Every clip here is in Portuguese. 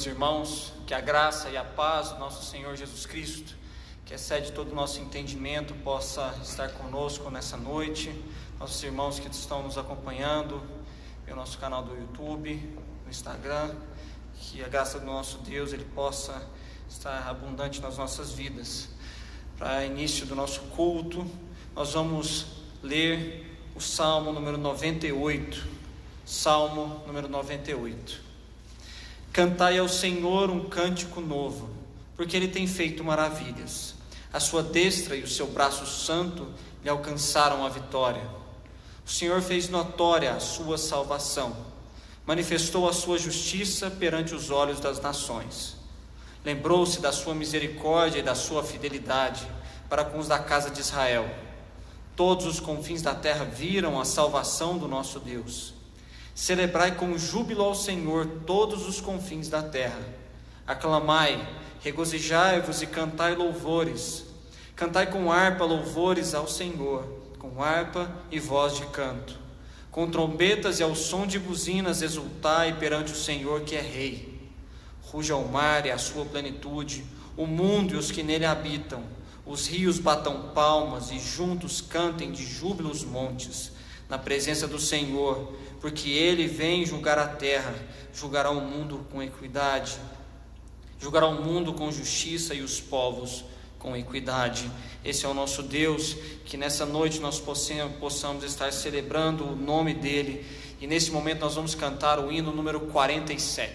Meus irmãos, que a graça e a paz do nosso Senhor Jesus Cristo, que excede todo o nosso entendimento, possa estar conosco nessa noite. Nossos irmãos que estão nos acompanhando pelo nosso canal do YouTube, no Instagram, que a graça do nosso Deus ele possa estar abundante nas nossas vidas. Para início do nosso culto, nós vamos ler o Salmo número 98. Salmo número 98. Cantai ao Senhor um cântico novo, porque Ele tem feito maravilhas. A sua destra e o seu braço santo lhe alcançaram a vitória. O Senhor fez notória a sua salvação, manifestou a sua justiça perante os olhos das nações. Lembrou-se da sua misericórdia e da sua fidelidade para com os da casa de Israel. Todos os confins da terra viram a salvação do nosso Deus. Celebrai com júbilo ao Senhor todos os confins da terra. Aclamai, regozijai-vos e cantai louvores. Cantai com harpa louvores ao Senhor, com harpa e voz de canto. Com trombetas e ao som de buzinas exultai perante o Senhor que é Rei. Ruja o mar e a sua plenitude, o mundo e os que nele habitam. Os rios batam palmas e juntos cantem de júbilo os montes, na presença do Senhor, porque Ele vem julgar a terra, julgará o mundo com equidade, julgará o mundo com justiça e os povos com equidade. Esse é o nosso Deus, que nessa noite nós possamos estar celebrando o nome dEle. E nesse momento nós vamos cantar o hino número 47.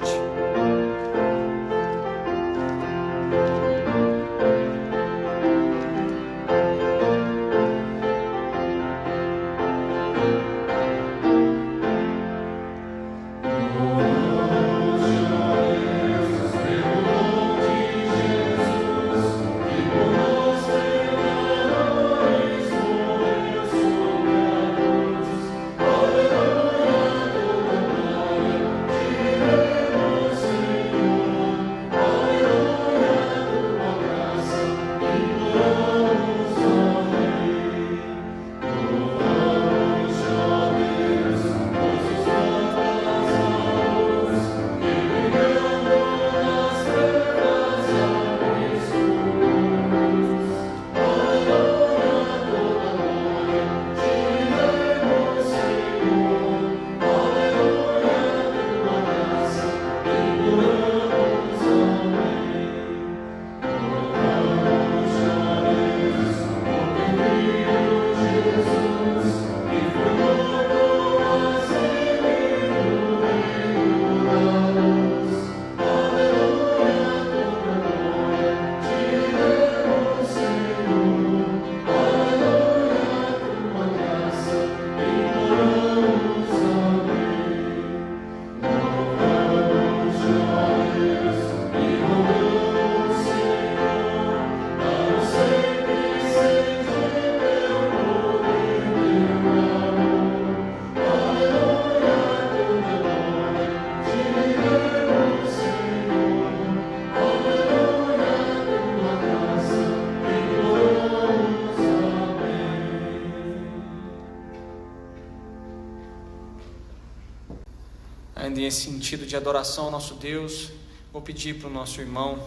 Ainda em sentido de adoração ao nosso Deus, vou pedir para o nosso irmão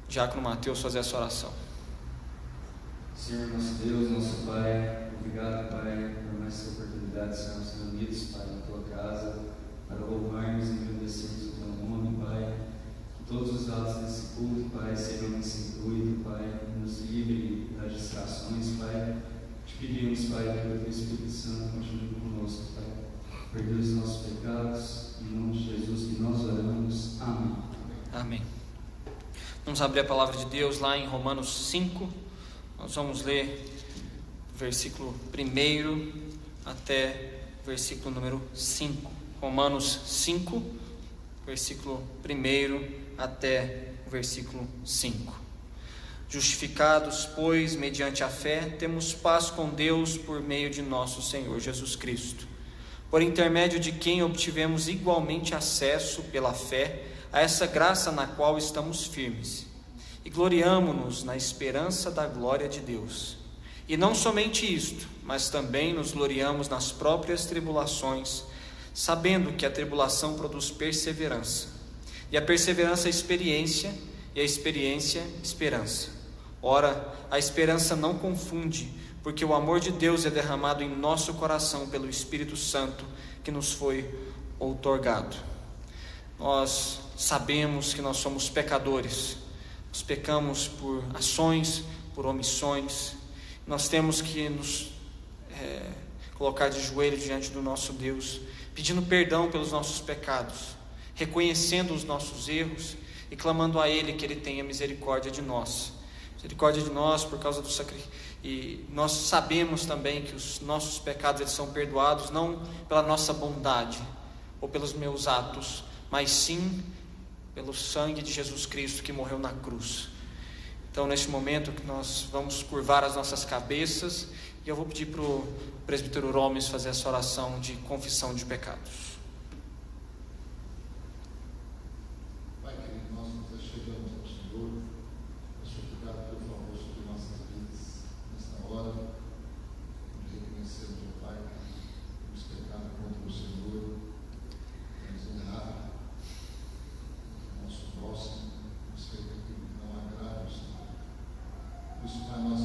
Diácono Mateus fazer essa oração. Senhor, nosso Deus, nosso Pai, obrigado, Pai, por mais essa oportunidade de estarmos reunidos, Pai, na Tua casa, para louvarmos e agradecermos o Teu nome, Pai. Que todos os atos desse culto, Pai, sejam nesse intuito, Pai, nos livre das distrações, Pai. Te pedimos, Pai, que o Teu Espírito Santo continue conosco, Pai. Perdoe os nossos pecados, em nome de Jesus que nós oramos. Amém. Amém. Vamos abrir a palavra de Deus lá em Romanos 5. Nós vamos ler versículo 1 até versículo número 5. Romanos 5, versículo 1 até versículo 5. Justificados, pois, mediante a fé, temos paz com Deus por meio de nosso Senhor Jesus Cristo, por intermédio de quem obtivemos igualmente acesso pela fé a essa graça na qual estamos firmes, e gloriamo-nos na esperança da glória de Deus. E não somente isto, mas também nos gloriamos nas próprias tribulações, sabendo que a tribulação produz perseverança, e a perseverança experiência, e a experiência esperança. Ora, a esperança não confunde, porque o amor de Deus é derramado em nosso coração pelo Espírito Santo que nos foi outorgado. Nós sabemos que nós somos pecadores, nós pecamos por ações, por omissões, nós temos que nos colocar de joelhos diante do nosso Deus, pedindo perdão pelos nossos pecados, reconhecendo os nossos erros e clamando a Ele que Ele tenha misericórdia de nós. Misericórdia de nós por causa do sacrifício. E nós sabemos também que os nossos pecados eles são perdoados não pela nossa bondade ou pelos meus atos, mas sim pelo sangue de Jesus Cristo que morreu na cruz. Então, neste momento que nós vamos curvar as nossas cabeças, e eu vou pedir para o presbítero Romes fazer essa oração de confissão de pecados. Pai querido, nós nos chegamos ao Senhor, a suplicar o teu favor sobre nossas vidas nesta hora, de reconhecer o teu Pai, nos pecar contra o Senhor, nos errar, o nosso próximo, nos feito aquilo que não agrada ao Senhor. Por isso, Pai, nós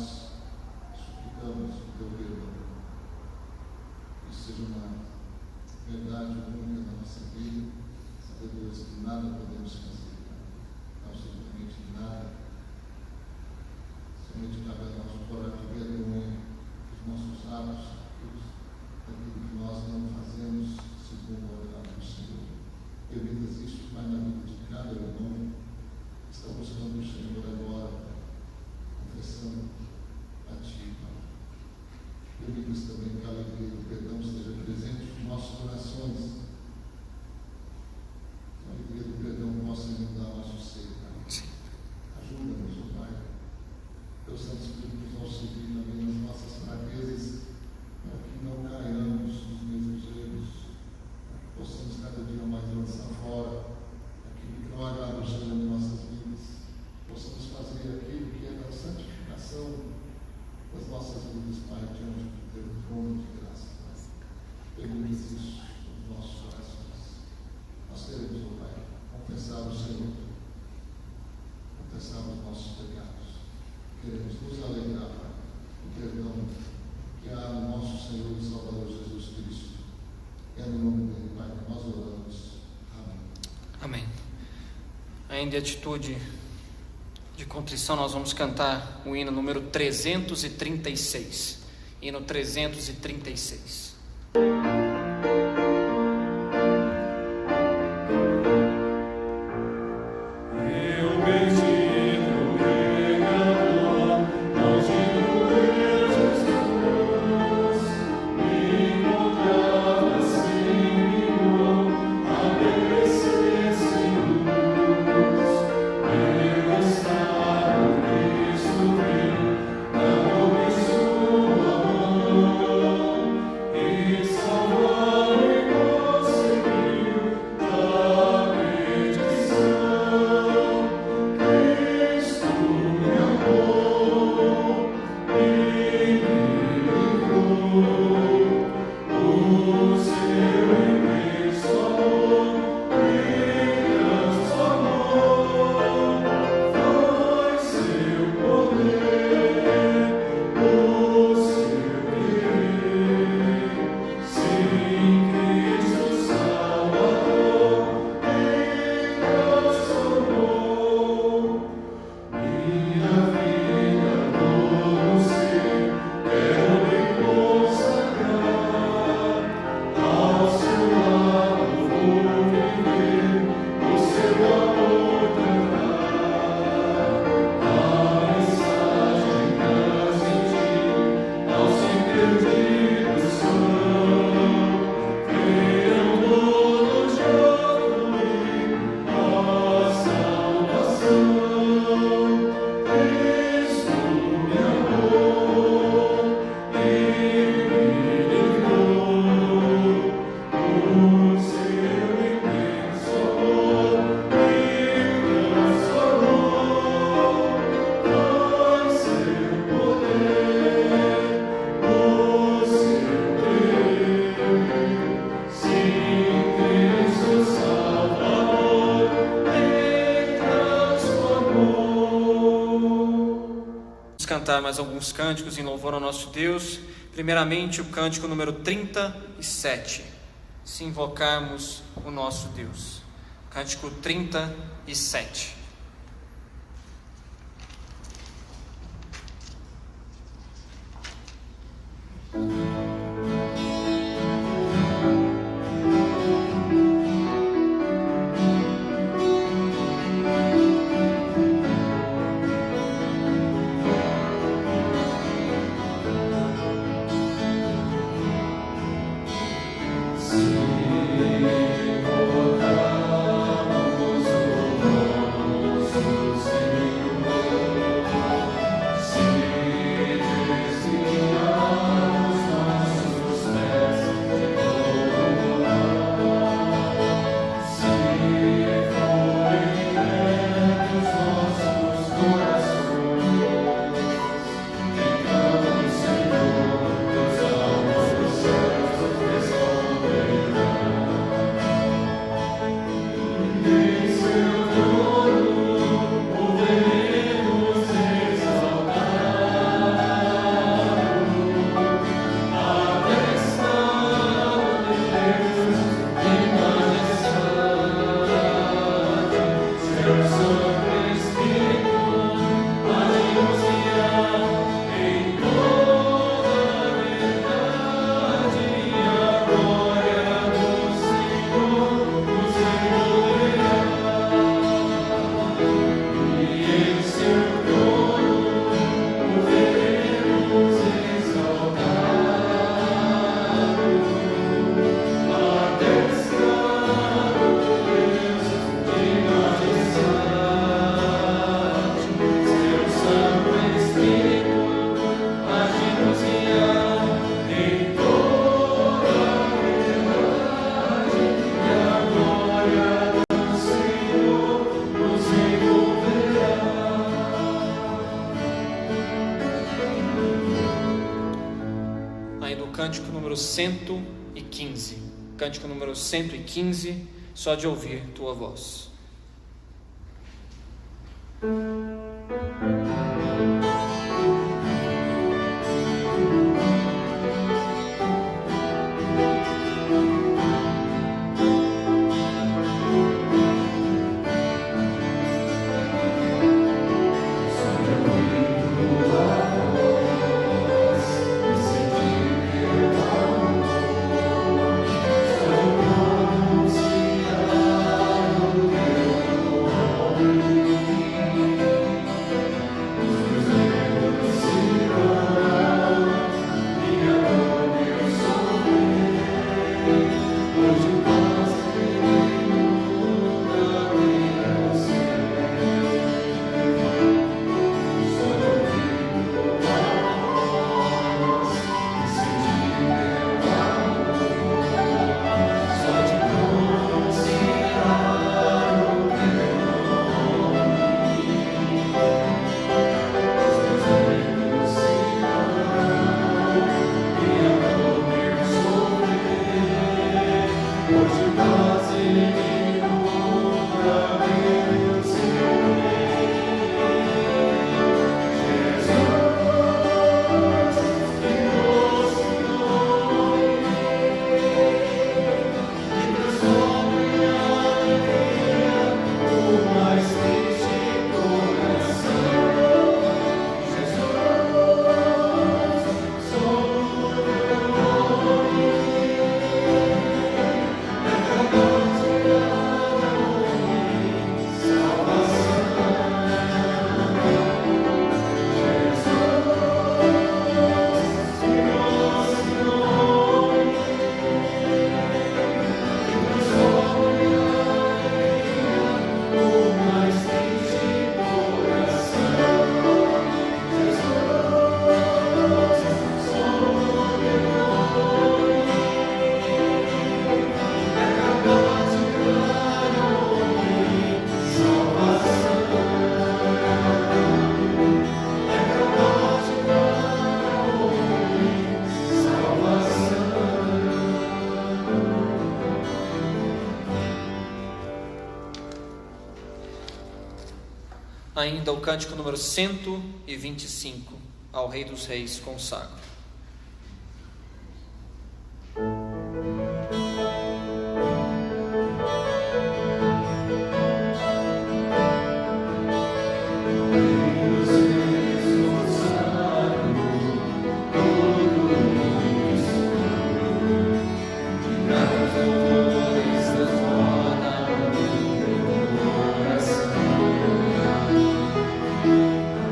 suplicamos o teu perdão, que seja uma verdade pedimos também que a alegria do perdão esteja presente em nossas orações. Que a alegria do perdão possa inundar nosso ser, Pai. Ajuda-nos, ó Pai. Teu Santo Espírito nos auxilie também nas nossas fraquezas, para que não caiamos nos mesmos erros, para que possamos cada dia mais lançar fora aquilo que não agrada ao Senhor em nossas vidas, possamos fazer aquilo que é da santificação das nossas vidas, Pai, diante do teu trono de graça, Pai. Pedimos isso nos nossos corações. Nós queremos, ó Pai, confessar o Senhor, confessar os nossos pecados. Queremos nos alegrar, Pai, do perdão que há no nosso Senhor e Salvador Jesus Cristo. É no nome dele, Pai, que nós oramos. Amém. Amém. Ainda em atitude de contrição, nós vamos cantar o hino número 336. Hino 336. Cantar mais alguns cânticos em louvor ao nosso Deus. Primeiramente o cântico número 37, se invocarmos o nosso Deus. Cântico 37. Se invocamos o cântico número 115. Cântico número 115, só de ouvir tua voz. Ainda o cântico número 125, ao Rei dos Reis consagro.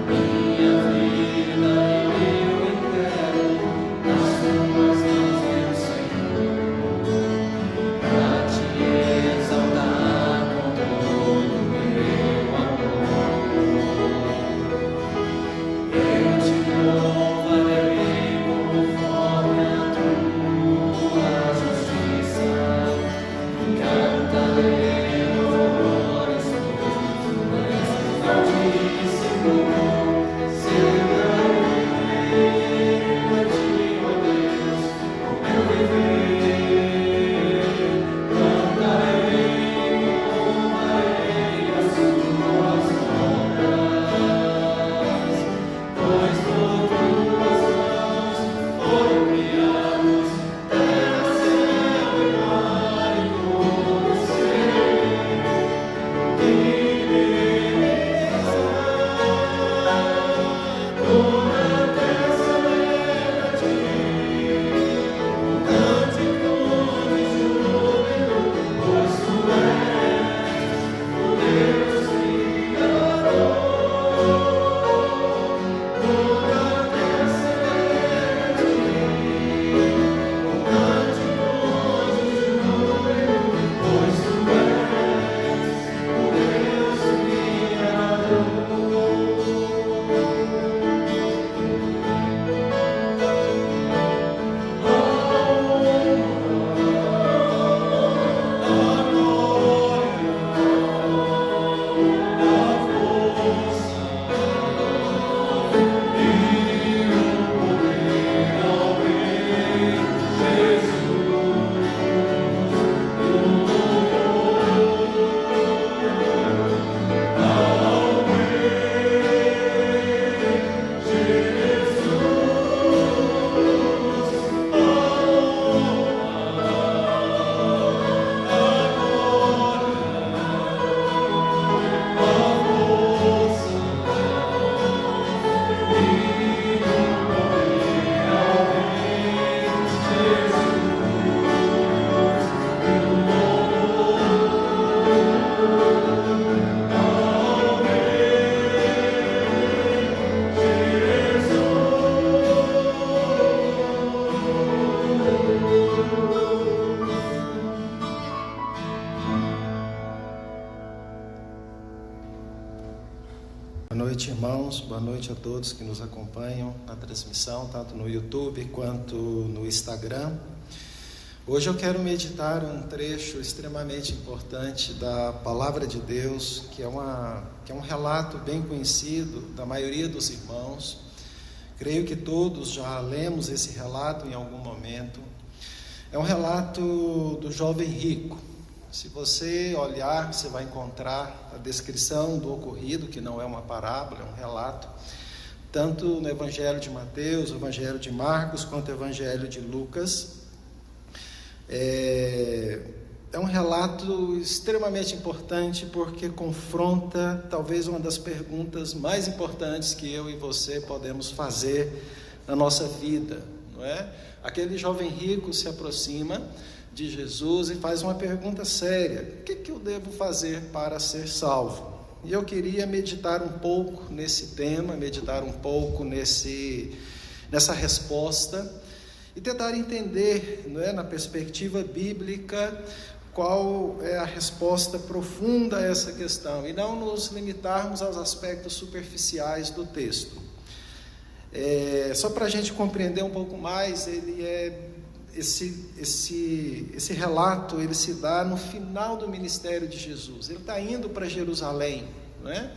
Minha vida eu entrego. noite, irmãos. Boa noite a todos que nos acompanham na transmissão, tanto no YouTube quanto no Instagram. Hoje eu quero meditar um trecho extremamente importante da Palavra de Deus, que é um relato bem conhecido da maioria dos irmãos. Creio que todos já lemos esse relato em algum momento. É um relato do jovem rico. Se você olhar, você vai encontrar a descrição do ocorrido, que não é uma parábola, é um relato, tanto no Evangelho de Mateus, o Evangelho de Marcos, quanto o Evangelho de Lucas. É um relato extremamente importante, porque confronta talvez uma das perguntas mais importantes que eu e você podemos fazer na nossa vida, não é? Aquele jovem rico se aproxima de Jesus e faz uma pergunta séria: o que eu devo fazer para ser salvo? E eu queria meditar um pouco nesse tema, meditar um pouco nessa resposta e tentar entender, não é, na perspectiva bíblica, qual é a resposta profunda a essa questão, e não nos limitarmos aos aspectos superficiais do texto. Só para a gente compreender um pouco mais, esse relato ele se dá no final do ministério de Jesus. Ele está indo para Jerusalém, não é?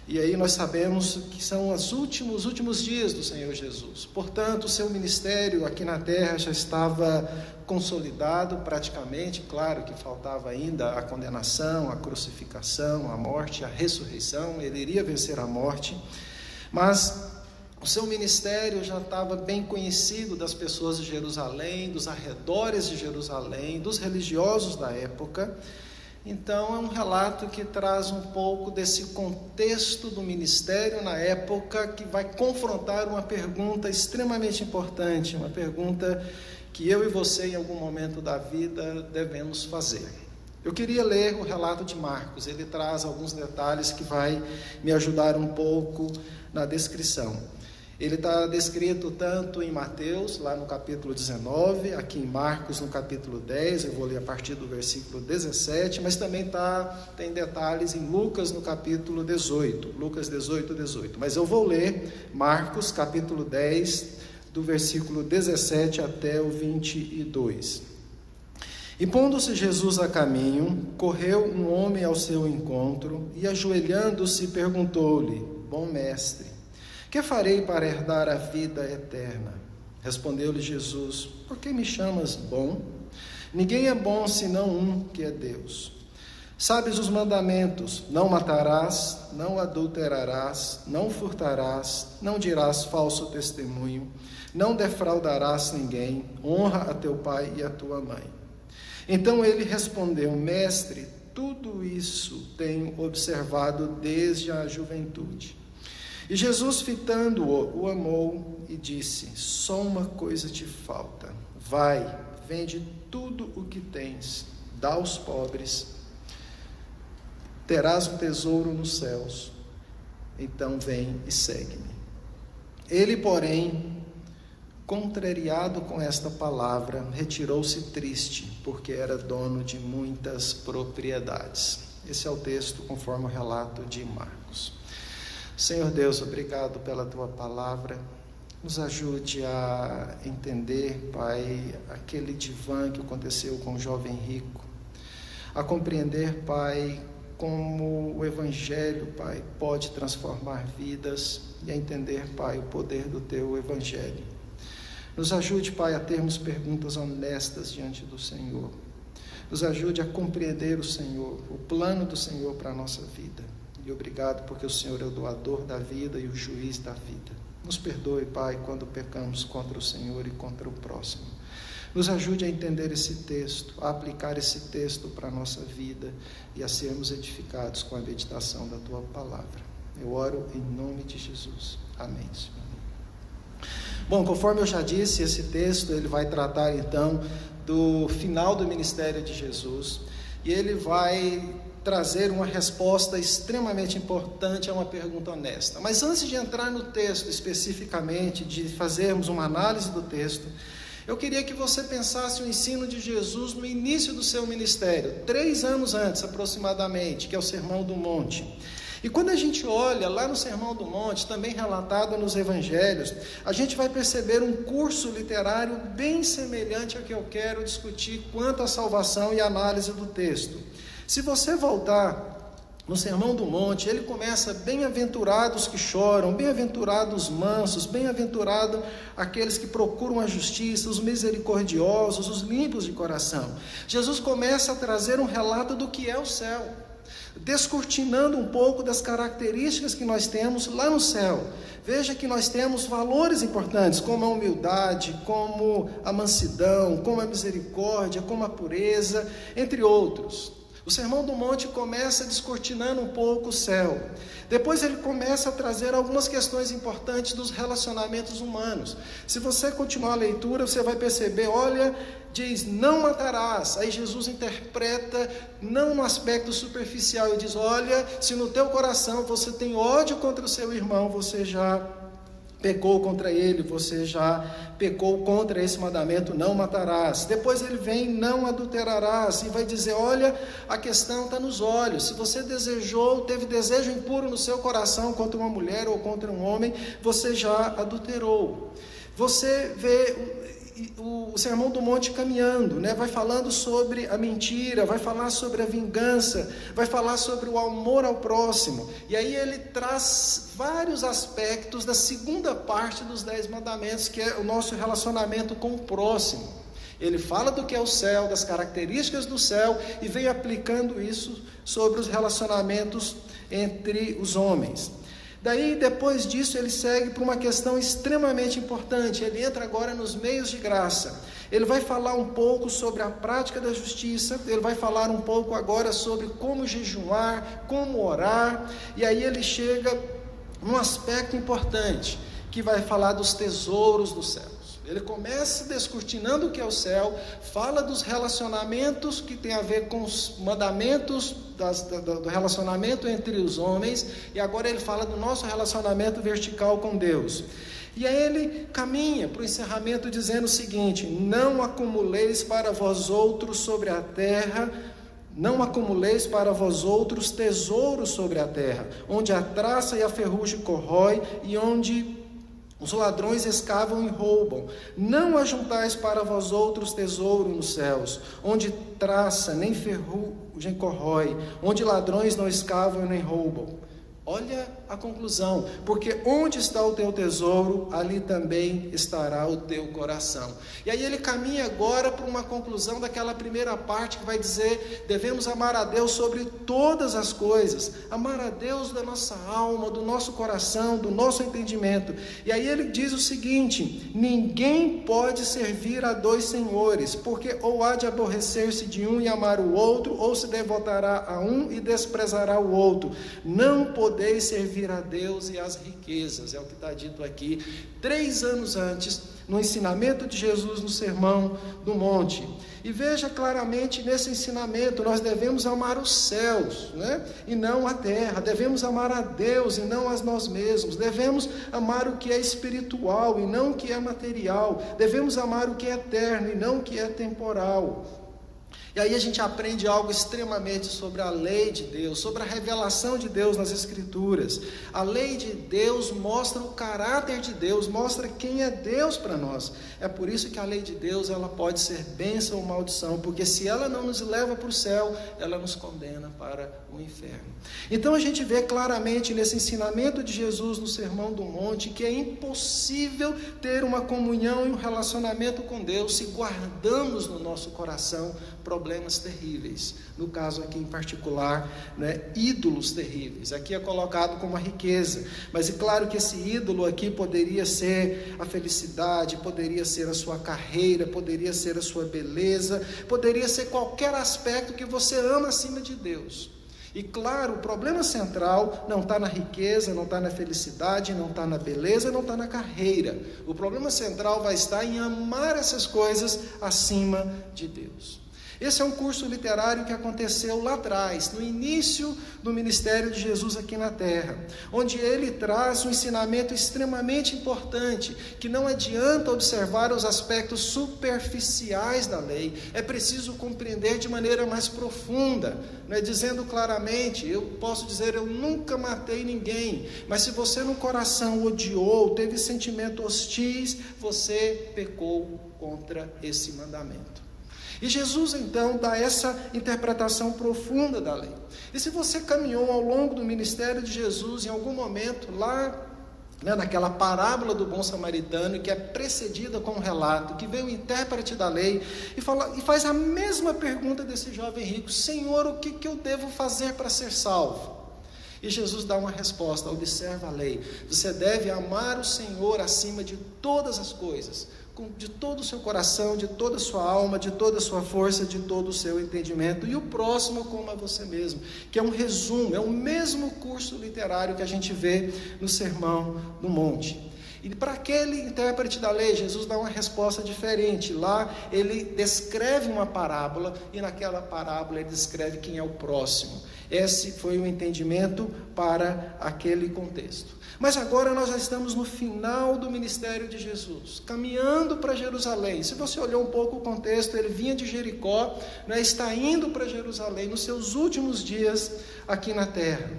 E aí nós sabemos que são os últimos dias do Senhor Jesus. Portanto, o seu ministério aqui na terra já estava consolidado praticamente. Claro que faltava ainda a condenação, a crucificação, a morte, a ressurreição. Ele iria vencer a morte, mas o seu ministério já estava bem conhecido das pessoas de Jerusalém, dos arredores de Jerusalém, dos religiosos da época. Então é um relato que traz um pouco desse contexto do ministério na época, que vai confrontar uma pergunta extremamente importante, uma pergunta que eu e você em algum momento da vida devemos fazer. Eu queria ler o relato de Marcos. Ele traz alguns detalhes que vai me ajudar um pouco na descrição. Ele está descrito tanto em Mateus, lá no capítulo 19, aqui em Marcos, no capítulo 10, eu vou ler a partir do versículo 17, mas também tem detalhes em Lucas, no capítulo 18, Lucas 18. Mas eu vou ler Marcos, capítulo 10, do versículo 17 até o 22. E pondo-se Jesus a caminho, correu um homem ao seu encontro, e ajoelhando-se perguntou-lhe: Bom mestre, que farei para herdar a vida eterna? Respondeu-lhe Jesus: Por que me chamas bom? Ninguém é bom senão um, que é Deus. Sabes os mandamentos: não matarás, não adulterarás, não furtarás, não dirás falso testemunho, não defraudarás ninguém, honra a teu pai e a tua mãe. Então ele respondeu: Mestre, tudo isso tenho observado desde a juventude. E Jesus, fitando-o, o amou e disse: Só uma coisa te falta. Vai, vende tudo o que tens, dá aos pobres, terás um tesouro nos céus. Então vem e segue-me. Ele, porém, contrariado com esta palavra, retirou-se triste, porque era dono de muitas propriedades. Esse é o texto conforme o relato de Marcos. Senhor Deus, obrigado pela Tua palavra. Nos ajude a entender, Pai, aquele divã que aconteceu com o jovem rico. A compreender, Pai, como o Evangelho, Pai, pode transformar vidas. E a entender, Pai, o poder do Teu Evangelho. Nos ajude, Pai, a termos perguntas honestas diante do Senhor. Nos ajude a compreender o Senhor, o plano do Senhor para a nossa vida. E obrigado porque o Senhor é o doador da vida e o juiz da vida. Nos perdoe, Pai, quando pecamos contra o Senhor e contra o próximo. Nos ajude a entender esse texto, a aplicar esse texto para a nossa vida e a sermos edificados com a meditação da Tua palavra. Eu oro em nome de Jesus. Amém, Senhor. Bom, conforme eu já disse, esse texto ele vai tratar então do final do ministério de Jesus, e ele vai trazer uma resposta extremamente importante a uma pergunta honesta. Mas antes de entrar no texto especificamente, de fazermos uma análise do texto, eu queria que você pensasse o ensino de Jesus no início do seu ministério, 3 anos antes aproximadamente, que é o Sermão do Monte. E quando a gente olha lá no Sermão do Monte, também relatado nos Evangelhos, a gente vai perceber um curso literário bem semelhante ao que eu quero discutir quanto à salvação e análise do texto. Se você voltar no Sermão do Monte, ele começa: bem-aventurados que choram, bem-aventurados os mansos, bem-aventurados aqueles que procuram a justiça, os misericordiosos, os limpos de coração. Jesus começa a trazer um relato do que é o céu, descortinando um pouco das características que nós temos lá no céu. Veja que nós temos valores importantes, como a humildade, como a mansidão, como a misericórdia, como a pureza, entre outros. O Sermão do Monte começa descortinando um pouco o céu. Depois ele começa a trazer algumas questões importantes dos relacionamentos humanos. Se você continuar a leitura, você vai perceber, olha, diz: não matarás. Aí Jesus interpreta, não no aspecto superficial, e diz: olha, se no teu coração você tem ódio contra o seu irmão, você já pecou contra ele, você já pecou contra esse mandamento: não matarás. Depois ele vem: não adulterarás, e vai dizer: olha, a questão está nos olhos. Se você teve desejo impuro no seu coração contra uma mulher ou contra um homem, você já adulterou. Você vê o Sermão do Monte caminhando, né? Vai falando sobre a mentira, vai falar sobre a vingança, vai falar sobre o amor ao próximo. E aí ele traz vários aspectos da segunda parte dos 10 mandamentos, que é o nosso relacionamento com o próximo. Ele fala do que é o céu, das características do céu, e vem aplicando isso sobre os relacionamentos entre os homens. Daí, depois disso, ele segue para uma questão extremamente importante. Ele entra agora nos meios de graça. Ele vai falar um pouco sobre a prática da justiça, ele vai falar um pouco agora sobre como jejuar, como orar, e aí ele chega num aspecto importante, que vai falar dos tesouros do céu. Ele começa descortinando o que é o céu, fala dos relacionamentos que tem a ver com os mandamentos do relacionamento entre os homens, e agora ele fala do nosso relacionamento vertical com Deus. E aí ele caminha para o encerramento dizendo o seguinte: não acumuleis para vós outros sobre a terra, não acumuleis para vós outros tesouros sobre a terra, onde a traça e a ferrugem corrói, e onde os ladrões escavam e roubam. Não ajuntais para vós outros tesouro nos céus, onde traça nem ferrugem corrói, onde ladrões não escavam e nem roubam. Olha a conclusão: porque onde está o teu tesouro, ali também estará o teu coração. E aí ele caminha agora para uma conclusão daquela primeira parte que vai dizer: devemos amar a Deus sobre todas as coisas, amar a Deus da nossa alma, do nosso coração, do nosso entendimento. E aí ele diz o seguinte: ninguém pode servir a 2 senhores, porque ou há de aborrecer-se de um e amar o outro, ou se devotará a um e desprezará o outro. Não podeis servir a Deus e às riquezas. É o que está dito aqui 3 anos antes, no ensinamento de Jesus no Sermão do Monte. E veja claramente nesse ensinamento: nós devemos amar os céus, né? E não a terra. Devemos amar a Deus e não a nós mesmos. Devemos amar o que é espiritual e não o que é material. Devemos amar o que é eterno e não o que é temporal. E aí a gente aprende algo extremamente sobre a lei de Deus, sobre a revelação de Deus nas Escrituras. A lei de Deus mostra o caráter de Deus, mostra quem é Deus para nós. É por isso que a lei de Deus, ela pode ser bênção ou maldição, porque se ela não nos leva para o céu, ela nos condena para o inferno. Então a gente vê claramente nesse ensinamento de Jesus no Sermão do Monte que é impossível ter uma comunhão e um relacionamento com Deus se guardamos no nosso coração problemas terríveis, no caso aqui em particular, né, ídolos terríveis. Aqui é colocado como a riqueza, mas é claro que esse ídolo aqui poderia ser a felicidade, poderia ser a sua carreira, poderia ser a sua beleza, poderia ser qualquer aspecto que você ama acima de Deus. E claro, o problema central não está na riqueza, não está na felicidade, não está na beleza, não está na carreira. O problema central vai estar em amar essas coisas acima de Deus. Esse é um curso literário que aconteceu lá atrás, no início do ministério de Jesus aqui na terra, onde ele traz um ensinamento extremamente importante, que não adianta observar os aspectos superficiais da lei, é preciso compreender de maneira mais profunda, não é? Dizendo claramente, eu posso dizer, eu nunca matei ninguém, mas se você no coração odiou, teve sentimentos hostis, você pecou contra esse mandamento. E Jesus então dá essa interpretação profunda da lei. E se você caminhou ao longo do ministério de Jesus, em algum momento lá, naquela parábola do bom samaritano, que é precedida com um relato, que veio o intérprete da lei e faz a mesma pergunta desse jovem rico: Senhor, o que eu devo fazer para ser salvo? E Jesus dá uma resposta: observa a lei, você deve amar o Senhor acima de todas as coisas, de todo o seu coração, de toda a sua alma, de toda a sua força, de todo o seu entendimento, e o próximo como a você mesmo, que é um resumo, é o mesmo curso literário que a gente vê no Sermão do Monte. E para aquele intérprete da lei, Jesus dá uma resposta diferente. Lá ele descreve uma parábola, e naquela parábola ele descreve quem é o próximo. Esse foi o entendimento para aquele contexto. Mas agora nós já estamos no final do ministério de Jesus, caminhando para Jerusalém. Se você olhar um pouco o contexto, ele vinha de Jericó, né, está indo para Jerusalém nos seus últimos dias aqui na terra.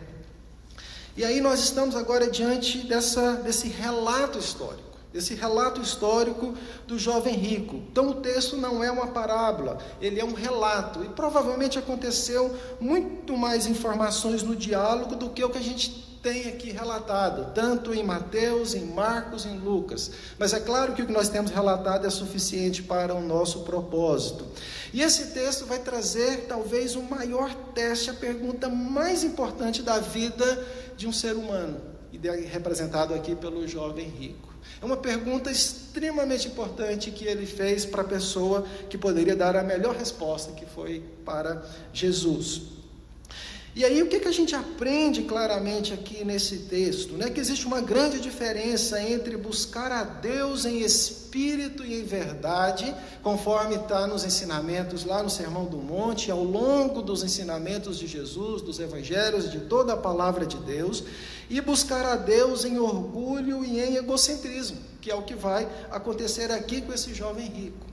E aí nós estamos agora diante desse relato histórico. Esse relato histórico do jovem rico. Então o texto não é uma parábola, ele é um relato, e provavelmente aconteceu muito mais informações no diálogo do que o que a gente tem aqui relatado, tanto em Mateus, em Marcos, em Lucas. Mas é claro que o que nós temos relatado é suficiente para o nosso propósito. E esse texto vai trazer talvez o maior teste, a pergunta mais importante da vida de um ser humano, e representado aqui pelo jovem rico. É uma pergunta extremamente importante que ele fez para a pessoa que poderia dar a melhor resposta, que foi para Jesus. E aí o que a gente aprende claramente aqui nesse texto? Né? Que existe uma grande diferença entre buscar a Deus em espírito e em verdade, conforme está nos ensinamentos lá no Sermão do Monte, ao longo dos ensinamentos de Jesus, dos evangelhos, de toda a palavra de Deus, e buscar a Deus em orgulho e em egocentrismo, que é o que vai acontecer aqui com esse jovem rico.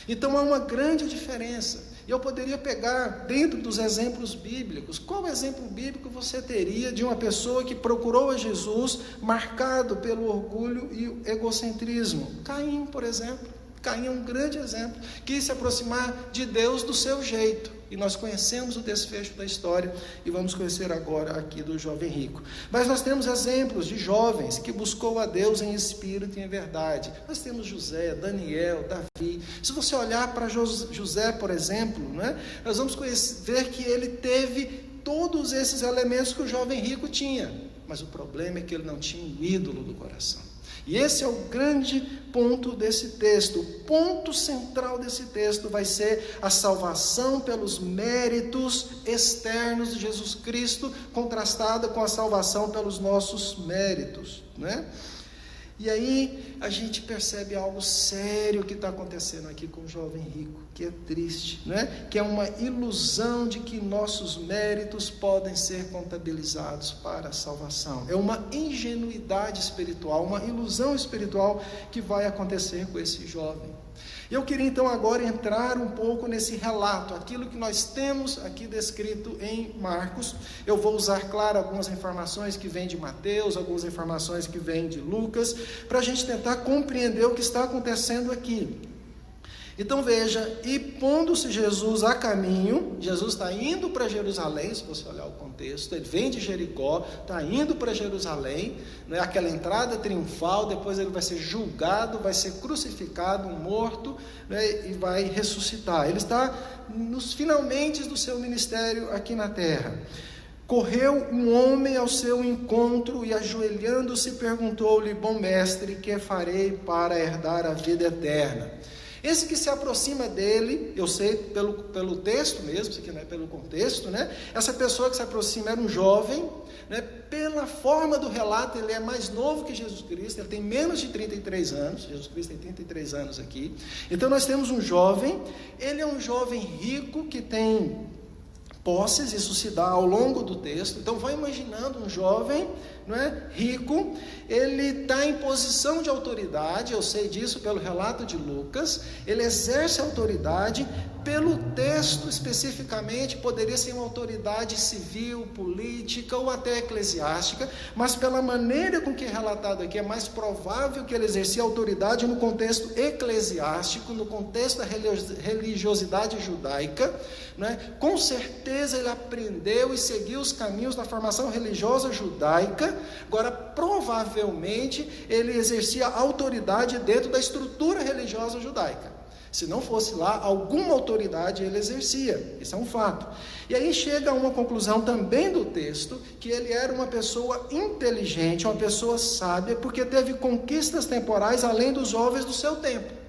Então há uma grande diferença. E eu poderia pegar dentro dos exemplos bíblicos. Qual exemplo bíblico você teria de uma pessoa que procurou a Jesus marcado pelo orgulho e o egocentrismo? Caim, por exemplo. Caim é um grande exemplo. Quis se aproximar de Deus do seu jeito. E nós conhecemos o desfecho da história e vamos conhecer agora aqui do jovem rico. Mas nós temos exemplos de jovens que buscou a Deus em espírito e em verdade. Nós temos José, Daniel, Davi. Se você olhar para José, por exemplo, né, nós vamos ver que ele teve todos esses elementos que o jovem rico tinha. Mas o problema é que ele não tinha um ídolo do coração. E esse é o grande ponto desse texto. O ponto central desse texto vai ser a salvação pelos méritos externos de Jesus Cristo, contrastada com a salvação pelos nossos méritos, né? E aí a gente percebe algo sério que está acontecendo aqui com o jovem rico, que é triste, né? Que é uma ilusão de que nossos méritos podem ser contabilizados para a salvação. É uma ingenuidade espiritual, uma ilusão espiritual que vai acontecer com esse jovem. Eu queria então agora entrar um pouco nesse relato, aquilo que nós temos aqui descrito em Marcos. Eu vou usar, claro, algumas informações que vêm de Mateus, algumas informações que vêm de Lucas, para a gente tentar compreender o que está acontecendo aqui. Então veja, e pondo-se Jesus a caminho, Jesus está indo para Jerusalém, se você olhar o contexto, ele vem de Jericó, está indo para Jerusalém, né, aquela entrada triunfal, depois ele vai ser julgado, vai ser crucificado, morto, né, e vai ressuscitar. Ele está nos finalmente do seu ministério aqui na terra. Correu um homem ao seu encontro e, ajoelhando-se, perguntou-lhe: bom mestre, que farei para herdar a vida eterna? Esse que se aproxima dele, eu sei pelo texto mesmo, isso aqui não é pelo contexto, né? Essa pessoa que se aproxima era um jovem, né? Pela forma do relato, ele é mais novo que Jesus Cristo, ele tem menos de 33 anos, Jesus Cristo tem 33 anos aqui. Então nós temos um jovem, ele é um jovem rico que tem posses, isso se dá ao longo do texto. Então vai imaginando um jovem, não é, rico, ele está em posição de autoridade, eu sei disso pelo relato de Lucas, ele exerce autoridade, pelo texto especificamente, poderia ser uma autoridade civil, política ou até eclesiástica, mas pela maneira com que é relatado aqui, é mais provável que ele exercia autoridade no contexto eclesiástico, no contexto da religiosidade judaica, né? Com certeza ele aprendeu e seguiu os caminhos da formação religiosa judaica. Agora, provavelmente ele exercia autoridade dentro da estrutura religiosa judaica. Se não fosse lá, alguma autoridade ele exercia, isso é um fato. E aí chega a uma conclusão também do texto, que ele era uma pessoa inteligente, uma pessoa sábia, porque teve conquistas temporais além dos jovens do seu tempo.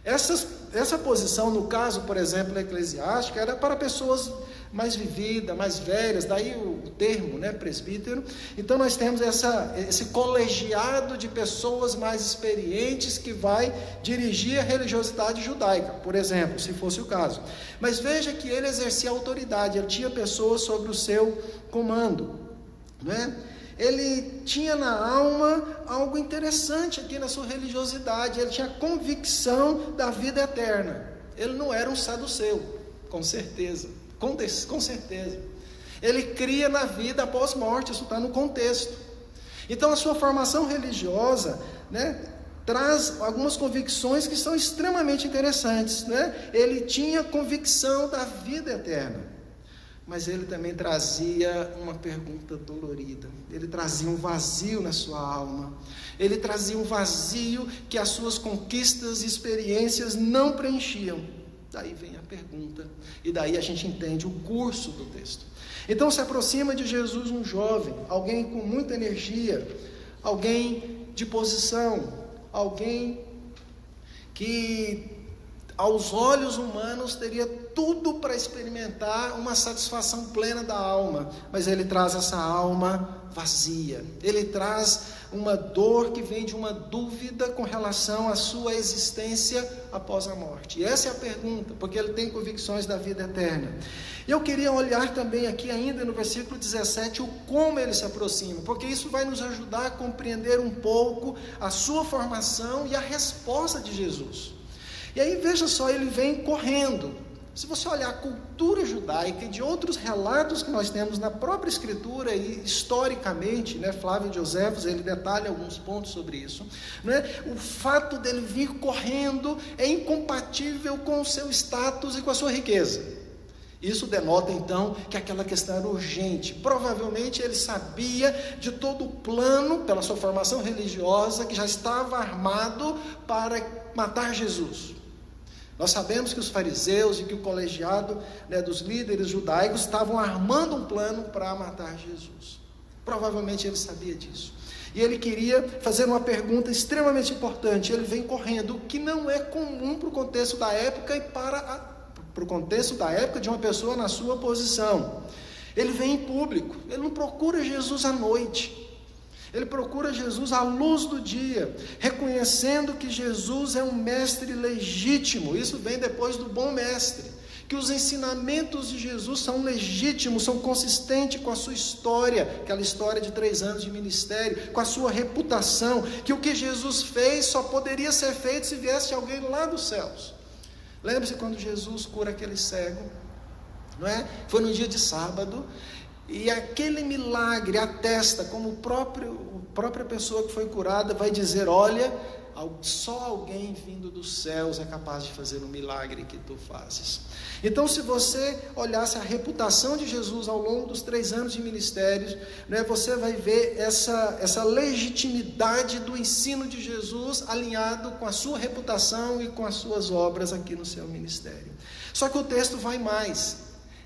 Essa posição, no caso, por exemplo, eclesiástica, era para pessoas mais vividas, mais velhas, daí o termo, né, presbítero. Então nós temos esse colegiado de pessoas mais experientes que vai dirigir a religiosidade judaica, por exemplo, se fosse o caso. Mas veja que ele exercia autoridade, ele tinha pessoas sobre o seu comando, né? Ele tinha na alma algo interessante aqui na sua religiosidade, ele tinha convicção da vida eterna. Ele não era um saduceu, com certeza, com certeza. Ele cria na vida após morte, isso está no contexto. Então a sua formação religiosa, né, traz algumas convicções que são extremamente interessantes, né? Ele tinha convicção da vida eterna. Mas ele também trazia uma pergunta dolorida, ele trazia um vazio na sua alma, ele trazia um vazio que as suas conquistas e experiências não preenchiam. Daí vem a pergunta, e daí a gente entende o curso do texto. Então se aproxima de Jesus um jovem, alguém com muita energia, alguém de posição, alguém que aos olhos humanos teria tudo para experimentar uma satisfação plena da alma, mas ele traz essa alma vazia, ele traz uma dor que vem de uma dúvida com relação à sua existência após a morte. E essa é a pergunta, porque ele tem convicções da vida eterna. Eu queria olhar também aqui ainda no versículo 17 o como ele se aproxima, porque isso vai nos ajudar a compreender um pouco a sua formação e a resposta de Jesus. E aí veja só, ele vem correndo. Se você olhar a cultura judaica e de outros relatos que nós temos na própria escritura e historicamente, né, Flávio Joséfos, ele detalha alguns pontos sobre isso, né? O fato dele vir correndo é incompatível com o seu status e com a sua riqueza. Isso denota então que aquela questão era urgente. Provavelmente ele sabia de todo o plano, pela sua formação religiosa, que já estava armado para matar Jesus. Nós sabemos que os fariseus e que o colegiado, né, dos líderes judaicos estavam armando um plano para matar Jesus. Provavelmente ele sabia disso. E ele queria fazer uma pergunta extremamente importante. Ele vem correndo, o que não é comum para o contexto da época e para o contexto da época de uma pessoa na sua posição. Ele vem em público, ele não procura Jesus à noite. Ele procura Jesus à luz do dia, reconhecendo que Jesus é um mestre legítimo. Isso vem depois do bom mestre, que os ensinamentos de Jesus são legítimos, são consistentes com a sua história, aquela história de 3 anos de ministério, com a sua reputação, que o que Jesus fez só poderia ser feito se viesse alguém lá dos céus. Lembre-se quando Jesus cura aquele cego, não é? Foi no dia de sábado. E aquele milagre atesta como a própria pessoa que foi curada vai dizer, olha, só alguém vindo dos céus é capaz de fazer um milagre que tu fazes. Então se você olhasse a reputação de Jesus ao longo dos 3 anos de ministério, né, você vai ver essa legitimidade do ensino de Jesus alinhado com a sua reputação e com as suas obras aqui no seu ministério. Só que o texto vai mais,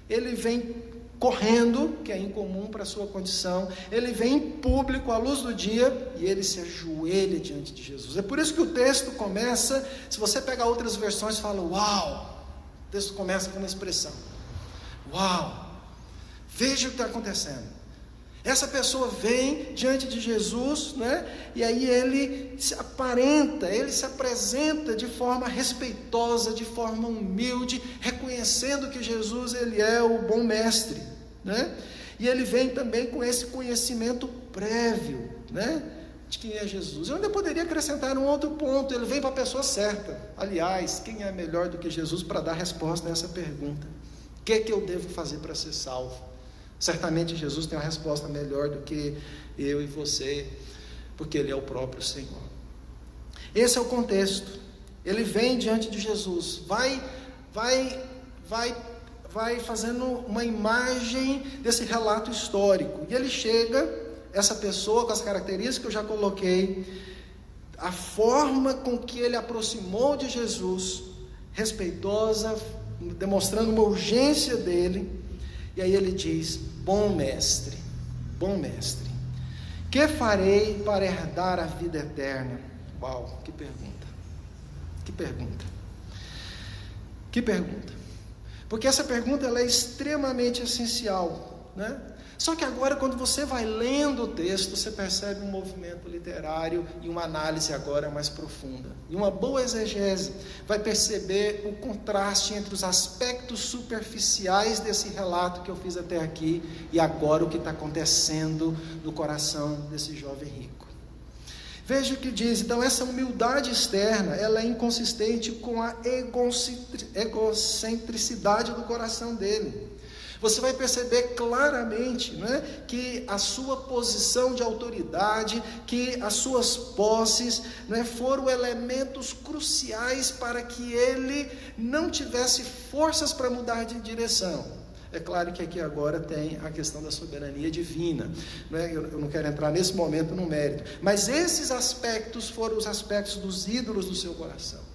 ele vem correndo, que é incomum para a sua condição, ele vem em público, à luz do dia, e ele se ajoelha diante de Jesus. É por isso que o texto começa, se você pegar outras versões, fala, uau, o texto começa com uma expressão, uau, veja o que está acontecendo. Essa pessoa vem diante de Jesus, né? E aí ele se aparenta, ele se apresenta de forma respeitosa, de forma humilde, reconhecendo que Jesus ele é o bom mestre, né? E ele vem também com esse conhecimento prévio, né? De quem é Jesus. Eu ainda poderia acrescentar um outro ponto, ele vem para a pessoa certa. Aliás, quem é melhor do que Jesus para dar resposta a essa pergunta? O que é que eu devo fazer para ser salvo? Certamente Jesus tem uma resposta melhor do que eu e você, porque Ele é o próprio Senhor. Esse é o contexto. Ele vem diante de Jesus, vai fazendo uma imagem desse relato histórico. E ele chega, essa pessoa com as características que eu já coloquei, a forma com que ele aproximou de Jesus, respeitosa, demonstrando uma urgência dele. E aí ele diz, bom mestre, que farei para herdar a vida eterna? Uau, que pergunta, porque essa pergunta ela é extremamente essencial, né? Só que agora quando você vai lendo o texto, você percebe um movimento literário e uma análise agora mais profunda, e uma boa exegese vai perceber o contraste entre os aspectos superficiais desse relato que eu fiz até aqui, e agora o que está acontecendo no coração desse jovem rico. Veja o que diz, então essa humildade externa, ela é inconsistente com a egocentricidade do coração dele. Você vai perceber claramente, né, que a sua posição de autoridade, que as suas posses, né, foram elementos cruciais para que ele não tivesse forças para mudar de direção. É claro que aqui agora tem a questão da soberania divina, né? Eu não quero entrar nesse momento no mérito, mas esses aspectos foram os aspectos dos ídolos do seu coração.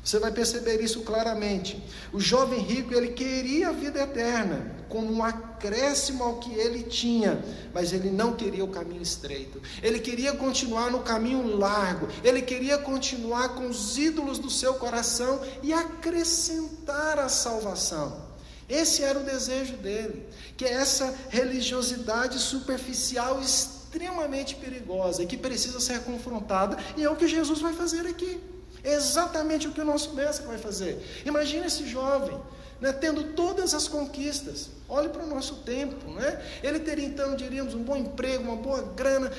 Você vai perceber isso claramente. O jovem rico, ele queria a vida eterna, como um acréscimo ao que ele tinha, mas ele não queria o caminho estreito. Ele queria continuar no caminho largo, ele queria continuar com os ídolos do seu coração e acrescentar a salvação. Esse era o desejo dele, que é essa religiosidade superficial extremamente perigosa, e que precisa ser confrontada, e é o que Jesus vai fazer aqui. Exatamente o que o nosso mestre vai fazer. Imagina esse jovem, né, tendo todas as conquistas. Olhe para o nosso tempo, né? Ele teria então, diríamos, um bom emprego, uma boa grana,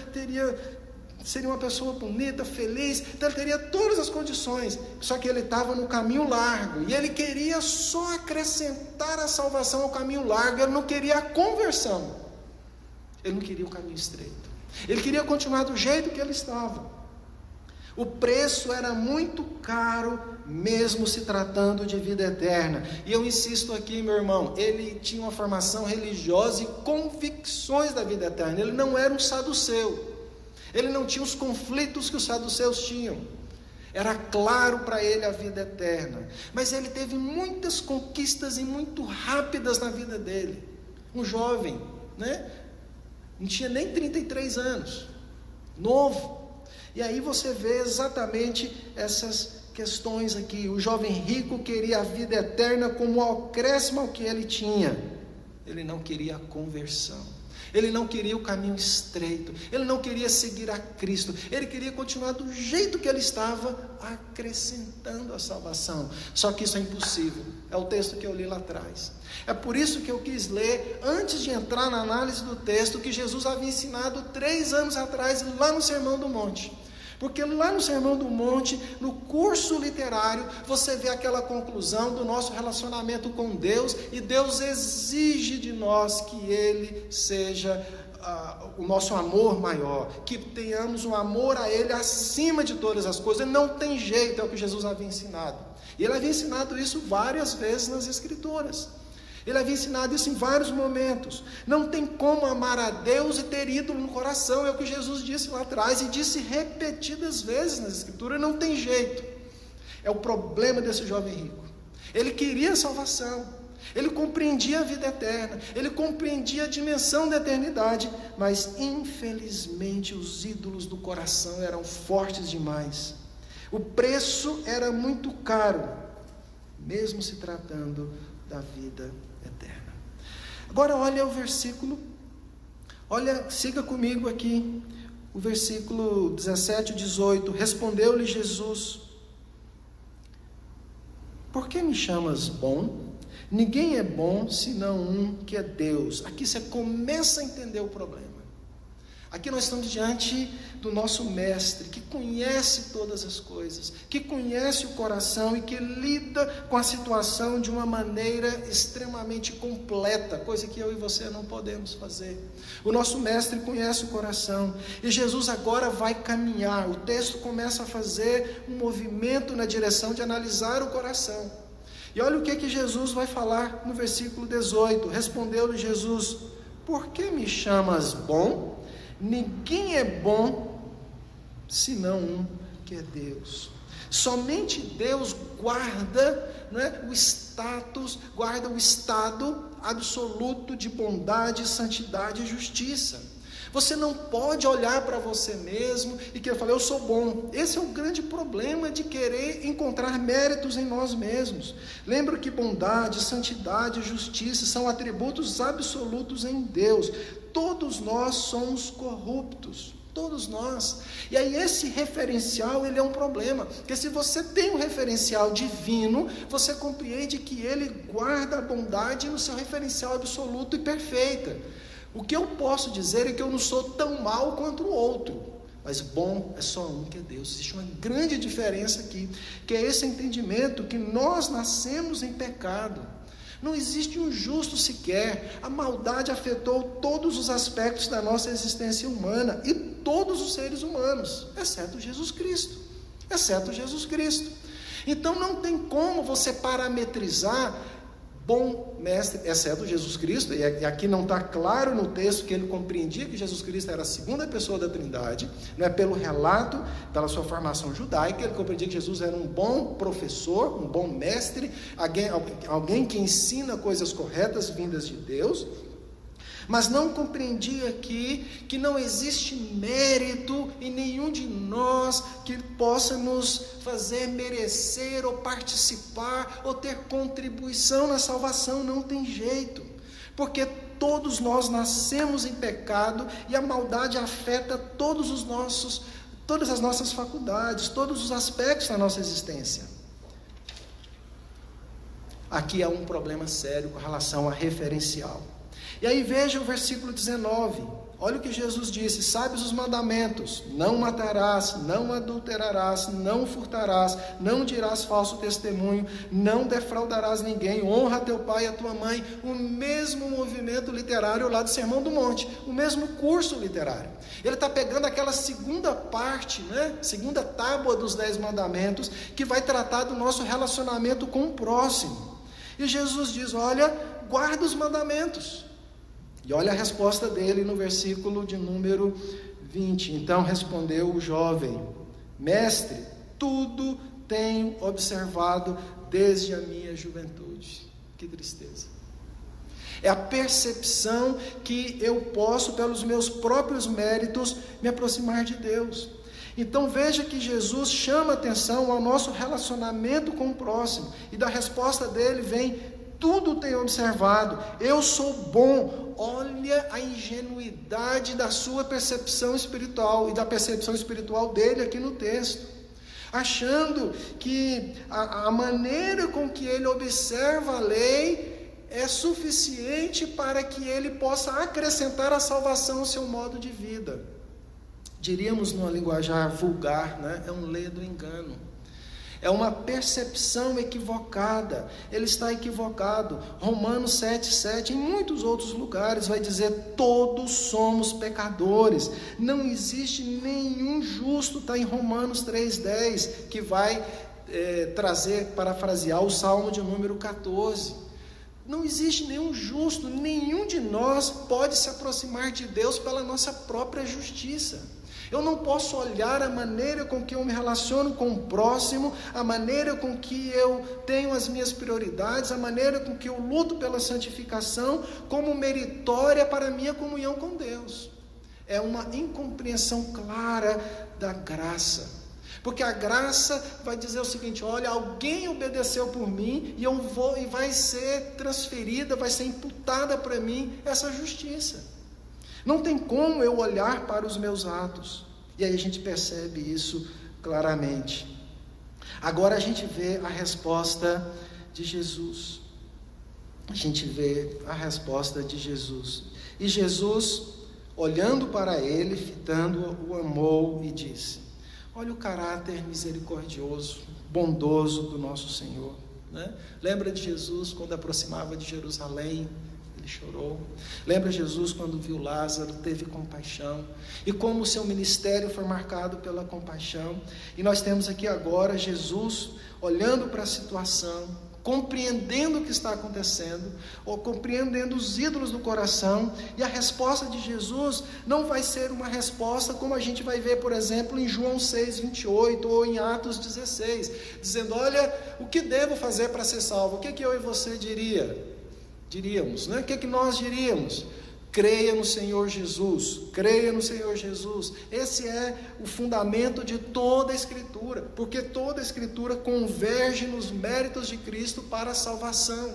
seria uma pessoa bonita, feliz, então ele teria todas as condições, só que ele estava no caminho largo, e ele queria só acrescentar a salvação ao caminho largo, ele não queria a conversão, ele não queria o caminho estreito, ele queria continuar do jeito que ele estava. O preço era muito caro, mesmo se tratando de vida eterna. E eu insisto aqui, meu irmão, ele tinha uma formação religiosa e convicções da vida eterna. Ele não era um saduceu. Ele não tinha os conflitos que os saduceus tinham. Era claro para ele a vida eterna. Mas ele teve muitas conquistas e muito rápidas na vida dele. Um jovem, né? Não tinha nem 33 anos. Novo. E aí você vê exatamente essas questões aqui. O jovem rico queria a vida eterna como um acréscimo ao que ele tinha. Ele não queria a conversão. Ele não queria o caminho estreito. Ele não queria seguir a Cristo. Ele queria continuar do jeito que ele estava, acrescentando a salvação. Só que isso é impossível. É o texto que eu li lá atrás. É por isso que eu quis ler, antes de entrar na análise do texto, que Jesus havia ensinado 3 anos atrás, lá no Sermão do Monte. Porque lá no Sermão do Monte, no curso literário, você vê aquela conclusão do nosso relacionamento com Deus, e Deus exige de nós que Ele seja o nosso amor maior, que tenhamos um amor a Ele acima de todas as coisas. Não tem jeito, é o que Jesus havia ensinado. E Ele havia ensinado isso várias vezes nas Escrituras. Ele havia ensinado isso em vários momentos. Não tem como amar a Deus e ter ídolo no coração. É o que Jesus disse lá atrás e disse repetidas vezes nas Escrituras. Não tem jeito. É o problema desse jovem rico. Ele queria salvação, ele compreendia a vida eterna, ele compreendia a dimensão da eternidade, mas infelizmente os ídolos do coração eram fortes demais. O preço era muito caro, mesmo se tratando da vida eterna. Agora olha o versículo, siga comigo aqui, o versículo 17 e 18. Respondeu-lhe Jesus: por que me chamas bom? Ninguém é bom senão um, que é Deus. Aqui você começa a entender o problema. Aqui nós estamos diante do nosso mestre, que conhece todas as coisas, que conhece o coração e que lida com a situação de uma maneira extremamente completa, coisa que eu e você não podemos fazer. O nosso mestre conhece o coração, e Jesus agora vai caminhar. O texto começa a fazer um movimento na direção de analisar o coração. E olha o que Jesus vai falar no versículo 18. Respondeu-lhe Jesus: por que me chamas bom? Ninguém é bom, senão um, que é Deus. Somente Deus guarda, o status, guarda o estado absoluto de bondade, santidade e justiça. Você não pode olhar para você mesmo e querer falar, eu sou bom. Esse é o grande problema de querer encontrar méritos em nós mesmos. Lembra que bondade, santidade e justiça são atributos absolutos em Deus. Todos nós somos corruptos, todos nós. E aí esse referencial, ele é um problema, porque se você tem um referencial divino, você compreende que ele guarda a bondade no seu referencial absoluto e perfeita. O que eu posso dizer é que eu não sou tão mal quanto o outro, mas bom é só um, que é Deus. Existe uma grande diferença aqui, que é esse entendimento que nós nascemos em pecado. Não existe um justo sequer. A maldade afetou todos os aspectos da nossa existência humana e todos os seres humanos, exceto Jesus Cristo. Então não tem como você parametrizar bom mestre, exceto Jesus Cristo, e aqui não está claro no texto que ele compreendia que Jesus Cristo era a segunda pessoa da Trindade, não é pelo relato, pela sua formação judaica, ele compreendia que Jesus era um bom professor, um bom mestre, alguém que ensina coisas corretas vindas de Deus, mas não compreendia aqui que não existe mérito em nenhum de nós que possa nos fazer merecer ou participar ou ter contribuição na salvação. Não tem jeito, porque todos nós nascemos em pecado e a maldade afeta todas as nossas faculdades, todos os aspectos da nossa existência. Aqui há um problema sério com relação a referencial. E aí veja o versículo 19, olha o que Jesus disse: sabes os mandamentos, não matarás, não adulterarás, não furtarás, não dirás falso testemunho, não defraudarás ninguém, honra teu pai e a tua mãe. O mesmo movimento literário lá do Sermão do Monte, o mesmo curso literário. Ele está pegando aquela segunda parte, segunda tábua dos 10 mandamentos, que vai tratar do nosso relacionamento com o próximo. E Jesus diz, olha, guarda os mandamentos. E olha a resposta dele no versículo de número 20. Então respondeu o jovem: mestre, tudo tenho observado desde a minha juventude. Que tristeza. É a percepção que eu posso, pelos meus próprios méritos, me aproximar de Deus. Então veja que Jesus chama atenção ao nosso relacionamento com o próximo. E da resposta dele vem: tudo tenho observado, eu sou bom. Olha a ingenuidade da sua percepção espiritual e da percepção espiritual dele aqui no texto, achando que a maneira com que ele observa a lei é suficiente para que ele possa acrescentar a salvação ao seu modo de vida. Diríamos numa linguajar vulgar, é um ledo engano. É uma percepção equivocada, ele está equivocado. Romanos 7,7, em muitos outros lugares, vai dizer: todos somos pecadores, não existe nenhum justo, está em Romanos 3,10, que vai parafrasear o Salmo de número 14. Não existe nenhum justo, nenhum de nós pode se aproximar de Deus pela nossa própria justiça. Eu não posso olhar a maneira com que eu me relaciono com o próximo, a maneira com que eu tenho as minhas prioridades, a maneira com que eu luto pela santificação, como meritória para a minha comunhão com Deus. É uma incompreensão clara da graça. Porque a graça vai dizer o seguinte: olha, alguém obedeceu por mim e vai ser transferida, vai ser imputada para mim essa justiça. Não tem como eu olhar para os meus atos. E aí a gente percebe isso claramente. Agora a gente vê a resposta de Jesus. A gente vê a resposta de Jesus. E Jesus, olhando para ele, fitando-o, o amou e disse: olha o caráter misericordioso, bondoso do nosso Senhor, né? Lembra de Jesus quando aproximava de Jerusalém? Ele chorou. Lembra Jesus quando viu Lázaro, teve compaixão, e como o seu ministério foi marcado pela compaixão. E nós temos aqui agora Jesus olhando para a situação, compreendendo o que está acontecendo, ou compreendendo os ídolos do coração, e a resposta de Jesus não vai ser uma resposta como a gente vai ver, por exemplo, em João 6:28 ou em Atos 16, dizendo: olha, o que devo fazer para ser salvo? O que eu e você diríamos, né? O que nós diríamos? Creia no Senhor Jesus, creia no Senhor Jesus. Esse é o fundamento de toda a Escritura, porque toda a Escritura converge nos méritos de Cristo para a salvação.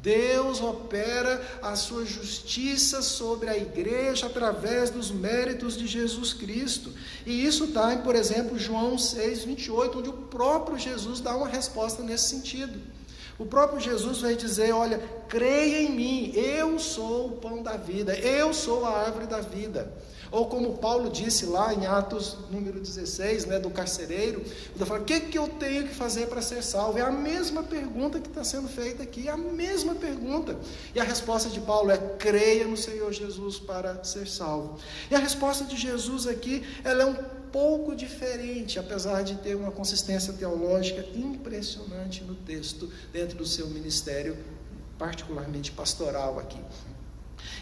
Deus opera a sua justiça sobre a igreja através dos méritos de Jesus Cristo. E isso está em, por exemplo, João 6:28, onde o próprio Jesus dá uma resposta nesse sentido. O próprio Jesus vai dizer: olha, creia em mim, eu sou o pão da vida, eu sou a árvore da vida. Ou como Paulo disse lá em Atos número 16, né, do carcereiro, ele fala: o que eu tenho que fazer para ser salvo? É a mesma pergunta que está sendo feita aqui, a mesma pergunta. E a resposta de Paulo é: creia no Senhor Jesus para ser salvo. E a resposta de Jesus aqui, ela é um pouco diferente, apesar de ter uma consistência teológica impressionante no texto, dentro do seu ministério, particularmente pastoral aqui.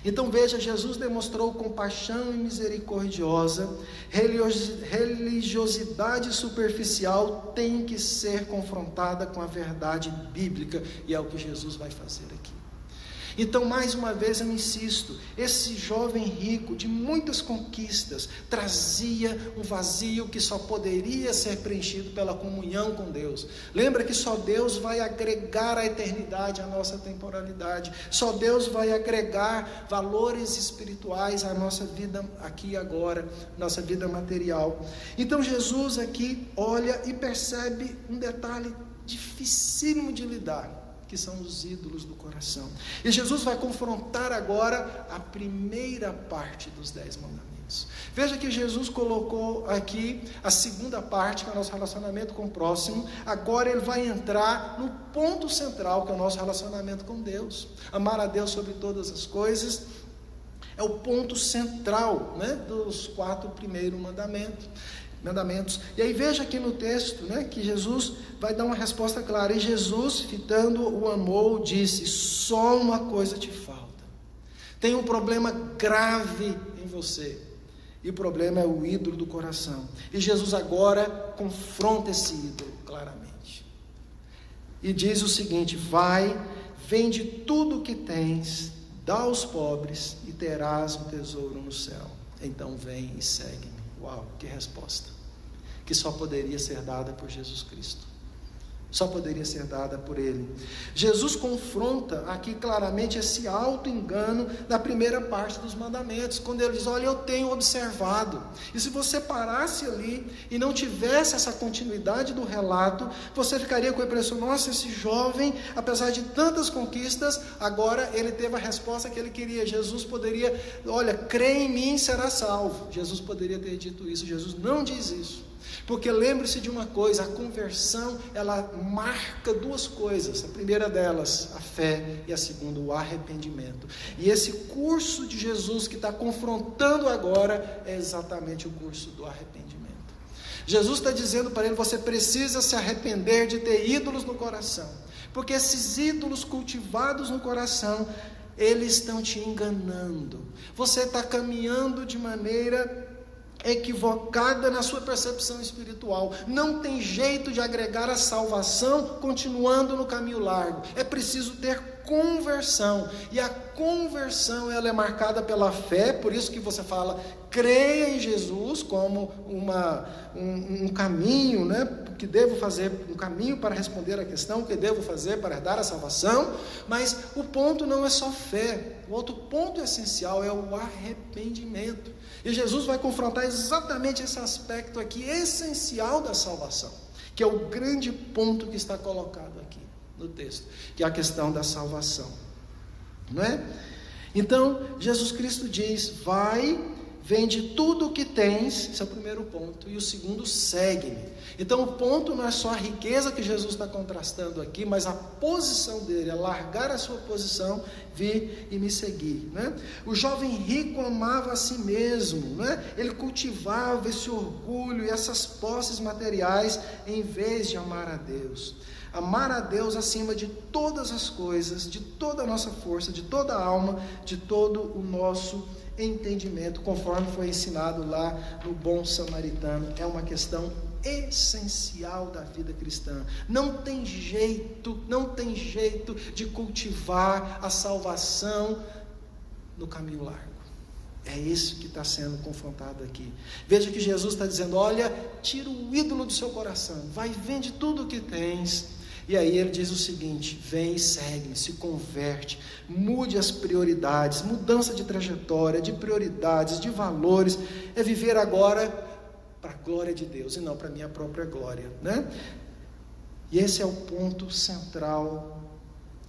Então veja, Jesus demonstrou compaixão e misericordiosa. Religiosidade superficial tem que ser confrontada com a verdade bíblica, e é o que Jesus vai fazer aqui. Então, mais uma vez eu insisto, esse jovem rico de muitas conquistas trazia um vazio que só poderia ser preenchido pela comunhão com Deus. Lembra que só Deus vai agregar a eternidade à nossa temporalidade, só Deus vai agregar valores espirituais à nossa vida aqui e agora, nossa vida material. Então Jesus aqui olha e percebe um detalhe dificílimo de lidar, que são os ídolos do coração. E Jesus vai confrontar agora a primeira parte dos 10 mandamentos. Veja que Jesus colocou aqui a segunda parte, que é o nosso relacionamento com o próximo. Agora ele vai entrar no ponto central, que é o nosso relacionamento com Deus. Amar a Deus sobre todas as coisas é o ponto central, né, dos 4 primeiros mandamentos. E aí veja aqui no texto, né, que Jesus vai dar uma resposta clara. E Jesus, fitando, o amou, disse: só uma coisa te falta. Tem um problema grave em você, e o problema é o ídolo do coração. E Jesus agora confronta esse ídolo claramente, e diz o seguinte: vai, vende tudo o que tens, dá aos pobres, e terás um tesouro no céu. Então vem e segue-me. Uau, que resposta, que só poderia ser dada por Jesus Cristo, só poderia ser dada por Ele. Jesus confronta aqui claramente esse auto-engano da primeira parte dos mandamentos, quando Ele diz: olha, eu tenho observado. E se você parasse ali e não tivesse essa continuidade do relato, você ficaria com a impressão: nossa, esse jovem, apesar de tantas conquistas, agora ele teve a resposta que ele queria. Jesus poderia: olha, crê em mim, será salvo. Jesus poderia ter dito isso. Jesus não diz isso. Porque lembre-se de uma coisa: a conversão, ela marca 2 coisas. A primeira delas, a fé, e a segunda, o arrependimento. E esse curso de Jesus que está confrontando agora é exatamente o curso do arrependimento. Jesus está dizendo para ele: você precisa se arrepender de ter ídolos no coração, porque esses ídolos cultivados no coração, eles estão te enganando. Você está caminhando de maneira equivocada na sua percepção espiritual. Não tem jeito de agregar a salvação continuando no caminho largo. É preciso ter conversão, e a conversão ela é marcada pela fé. Por isso que você fala, creia em Jesus como um caminho, né? Que devo fazer, um caminho para responder a questão, o que devo fazer para herdar a salvação. Mas o ponto não é só fé, o outro ponto essencial é o arrependimento, e Jesus vai confrontar exatamente esse aspecto aqui, essencial da salvação, que é o grande ponto que está colocado aqui no texto, que é a questão da salvação, não é? Então, Jesus Cristo diz, vai, vende tudo o que tens, esse é o primeiro ponto, e o segundo, segue-me. Então o ponto não é só a riqueza que Jesus está contrastando aqui, mas a posição dele, é largar a sua posição, vir e me seguir, né? O jovem rico amava a si mesmo, né? Ele cultivava esse orgulho e essas posses materiais, em vez de amar a Deus. Amar a Deus acima de todas as coisas, de toda a nossa força, de toda a alma, de todo o nosso entendimento, conforme foi ensinado lá no Bom Samaritano. É uma questão essencial da vida cristã. Não tem jeito de cultivar a salvação no caminho largo. É isso que está sendo confrontado aqui. Veja que Jesus está dizendo, olha, tira o ídolo do seu coração, vai, vende tudo o que tens. E aí ele diz o seguinte, vem e segue-me, se converte, mude as prioridades, mudança de trajetória, de prioridades, de valores, é viver agora para a glória de Deus e não para a minha própria glória, né? E esse é o ponto central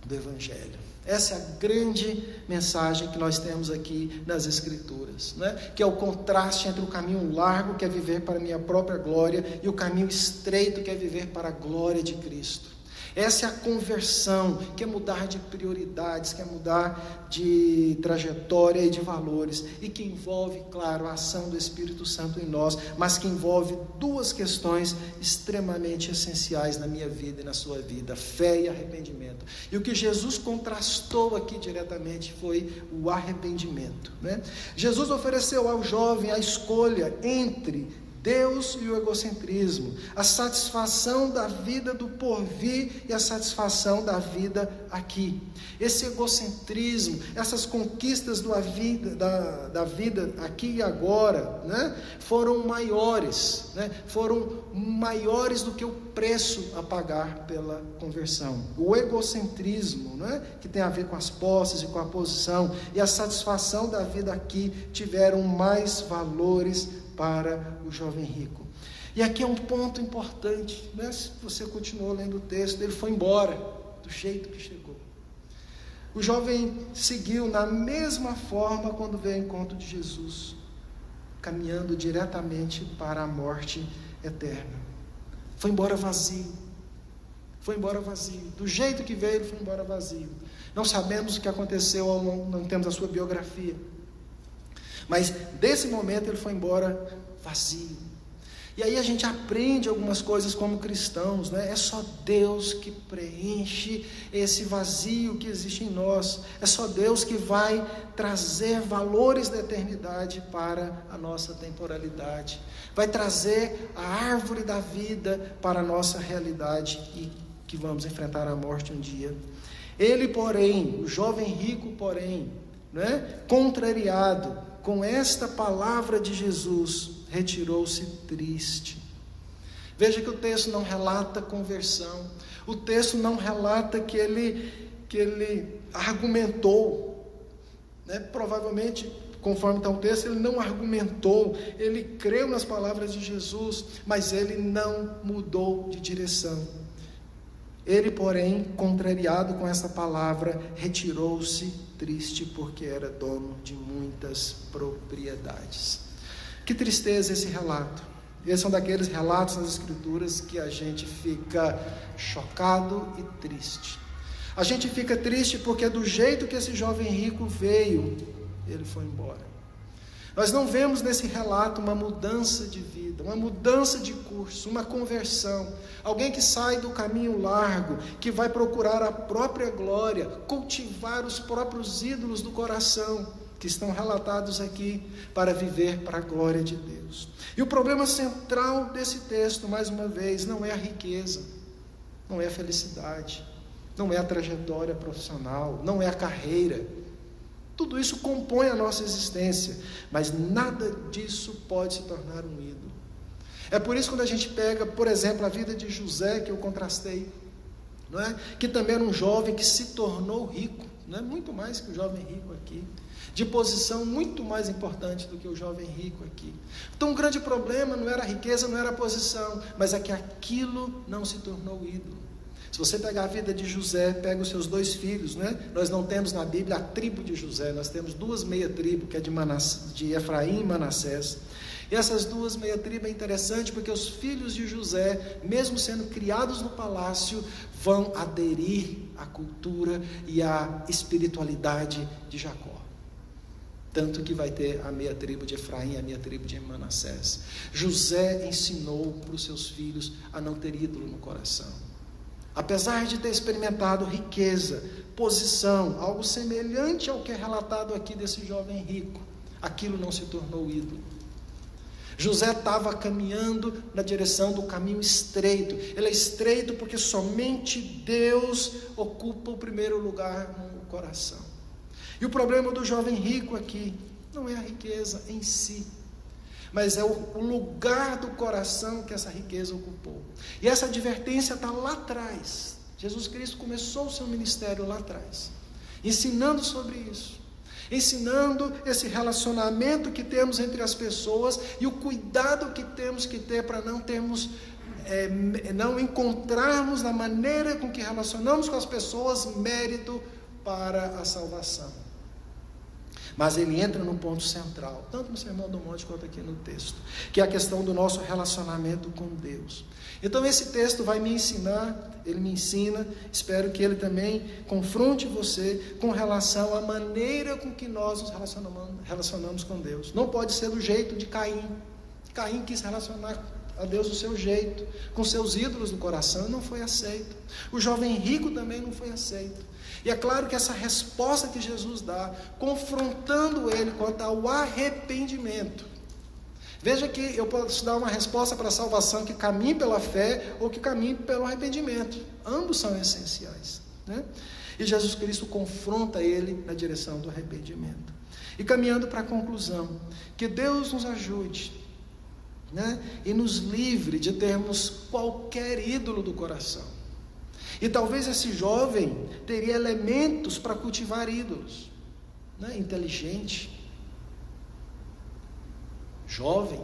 do Evangelho. Essa é a grande mensagem que nós temos aqui nas Escrituras, né? Que é o contraste entre o caminho largo, que é viver para a minha própria glória, e o caminho estreito, que é viver para a glória de Cristo. Essa é a conversão, que é mudar de prioridades, que é mudar de trajetória e de valores, e que envolve, claro, a ação do Espírito Santo em nós, mas que envolve duas questões extremamente essenciais na minha vida e na sua vida, fé e arrependimento. E o que Jesus contrastou aqui diretamente foi o arrependimento, né? Jesus ofereceu ao jovem a escolha entre Deus e o egocentrismo, a satisfação da vida do porvir e a satisfação da vida aqui. Esse egocentrismo, essas conquistas da vida aqui e agora, né, foram maiores do que o preço a pagar pela conversão. O egocentrismo, né, que tem a ver com as posses e com a posição, e a satisfação da vida aqui tiveram mais valores para o jovem rico. E aqui é um ponto importante, né? Se você continuou lendo o texto, ele foi embora do jeito que chegou. O jovem seguiu na mesma forma quando veio ao encontro de Jesus, caminhando diretamente para a morte eterna. Foi embora vazio. Do jeito que veio, ele foi embora vazio. Não sabemos o que aconteceu ao longo, não temos a sua biografia. Mas desse momento ele foi embora vazio. E aí a gente aprende algumas coisas como cristãos, né? É só Deus que preenche esse vazio que existe em nós. É só Deus que vai trazer valores da eternidade para a nossa temporalidade. Vai trazer a árvore da vida para a nossa realidade e que vamos enfrentar a morte um dia. Ele, porém, o jovem rico, porém, né? Contrariado com esta palavra de Jesus, retirou-se triste. Veja que o texto não relata conversão, o texto não relata que ele argumentou, né? Provavelmente, conforme está o texto, ele não argumentou, ele creu nas palavras de Jesus, mas ele não mudou de direção. Ele, porém, contrariado com essa palavra, retirou-se triste, porque era dono de muitas propriedades. Que tristeza esse relato. Esse é um daqueles relatos nas Escrituras que a gente fica chocado e triste. A gente fica triste porque do jeito que esse jovem rico veio, ele foi embora. Nós não vemos nesse relato uma mudança de vida, uma mudança de curso, uma conversão. Alguém que sai do caminho largo, que vai procurar a própria glória, cultivar os próprios ídolos do coração. que estão relatados aqui para viver para a glória de Deus. E o problema central desse texto, mais uma vez, não é a riqueza, não é a felicidade, não é a trajetória profissional, não é a carreira. Tudo isso compõe a nossa existência, mas nada disso pode se tornar um ídolo. É por isso que quando a gente pega, por exemplo, a vida de José, que eu contrastei, não é? Que também era um jovem que se tornou rico, não é? Muito mais que o jovem rico aqui, de posição muito mais importante do que o jovem rico aqui. Então o grande problema não era a riqueza, não era a posição, mas é que aquilo não se tornou ídolo. Se você pegar a vida de José, pega os seus 2 filhos, né? Nós não temos na Bíblia a tribo de José, nós temos 2 meia-tribos, que é de Efraim e Manassés. E essas 2 meia-tribos é interessante porque os filhos de José, mesmo sendo criados no palácio, vão aderir à cultura e à espiritualidade de Jacó. Tanto que vai ter a meia-tribo de Efraim e a meia-tribo de Manassés. José ensinou para os seus filhos a não ter ídolo no coração. Apesar de ter experimentado riqueza, posição, algo semelhante ao que é relatado aqui desse jovem rico, aquilo não se tornou ídolo. José estava caminhando na direção do caminho estreito. Ele é estreito porque somente Deus ocupa o primeiro lugar no coração. E o problema do jovem rico aqui não é a riqueza em si, mas é o lugar do coração que essa riqueza ocupou. E essa advertência está lá atrás. Jesus Cristo começou o seu ministério lá atrás, ensinando sobre isso, ensinando esse relacionamento que temos entre as pessoas e o cuidado que temos que ter para não encontrarmos na maneira com que relacionamos com as pessoas mérito para a salvação. Mas ele entra no ponto central, tanto no Sermão do Monte quanto aqui no texto, que é a questão do nosso relacionamento com Deus. Então esse texto vai me ensinar, ele me ensina, espero que ele também confronte você com relação à maneira com que nós nos relacionamos com Deus. Não pode ser do jeito de Caim. Caim quis relacionar a Deus do seu jeito, com seus ídolos no coração, e não foi aceito. O jovem rico também não foi aceito. E é claro que essa resposta que Jesus dá, confrontando ele quanto ao arrependimento. Veja que eu posso dar uma resposta para a salvação que caminhe pela fé ou que caminhe pelo arrependimento. Ambos são essenciais, né? E Jesus Cristo confronta ele na direção do arrependimento. E caminhando para a conclusão, que Deus nos ajude, né? E nos livre de termos qualquer ídolo do coração. E talvez esse jovem teria elementos para cultivar ídolos, né? Inteligente, jovem,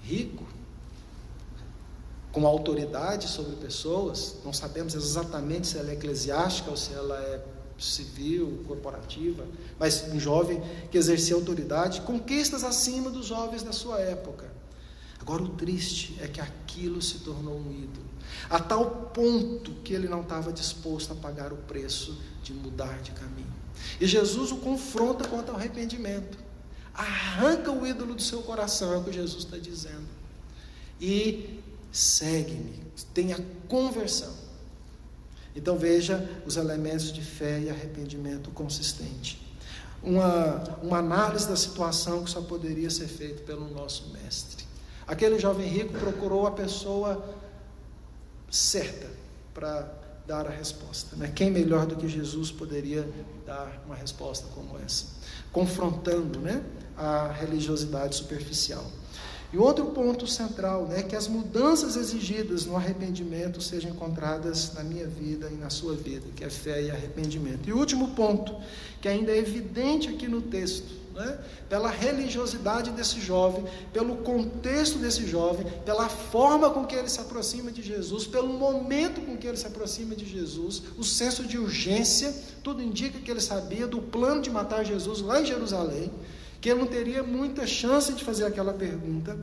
rico, com autoridade sobre pessoas. Não sabemos exatamente se ela é eclesiástica ou se ela é civil, corporativa, mas um jovem que exercia autoridade, conquistas acima dos jovens da sua época. Agora o triste é que aquilo se tornou um ídolo, a tal ponto que ele não estava disposto a pagar o preço de mudar de caminho. E Jesus o confronta quanto ao arrependimento. Arranca o ídolo do seu coração, é o que Jesus está dizendo, e segue-me, tenha conversão. Então veja os elementos de fé e arrependimento consistente. Uma análise da situação que só poderia ser feita pelo nosso mestre. Aquele jovem rico procurou a pessoa certa para dar a resposta, né? Quem melhor do que Jesus poderia dar uma resposta como essa, confrontando, né, a religiosidade superficial. E outro ponto central, né, que as mudanças exigidas no arrependimento sejam encontradas na minha vida e na sua vida, que é fé e arrependimento. E o último ponto, que ainda é evidente aqui no texto, né, pela religiosidade desse jovem, pelo contexto desse jovem, pela forma com que ele se aproxima de Jesus, pelo momento com que ele se aproxima de Jesus, o senso de urgência, tudo indica que ele sabia do plano de matar Jesus lá em Jerusalém, que ele não teria muita chance de fazer aquela pergunta,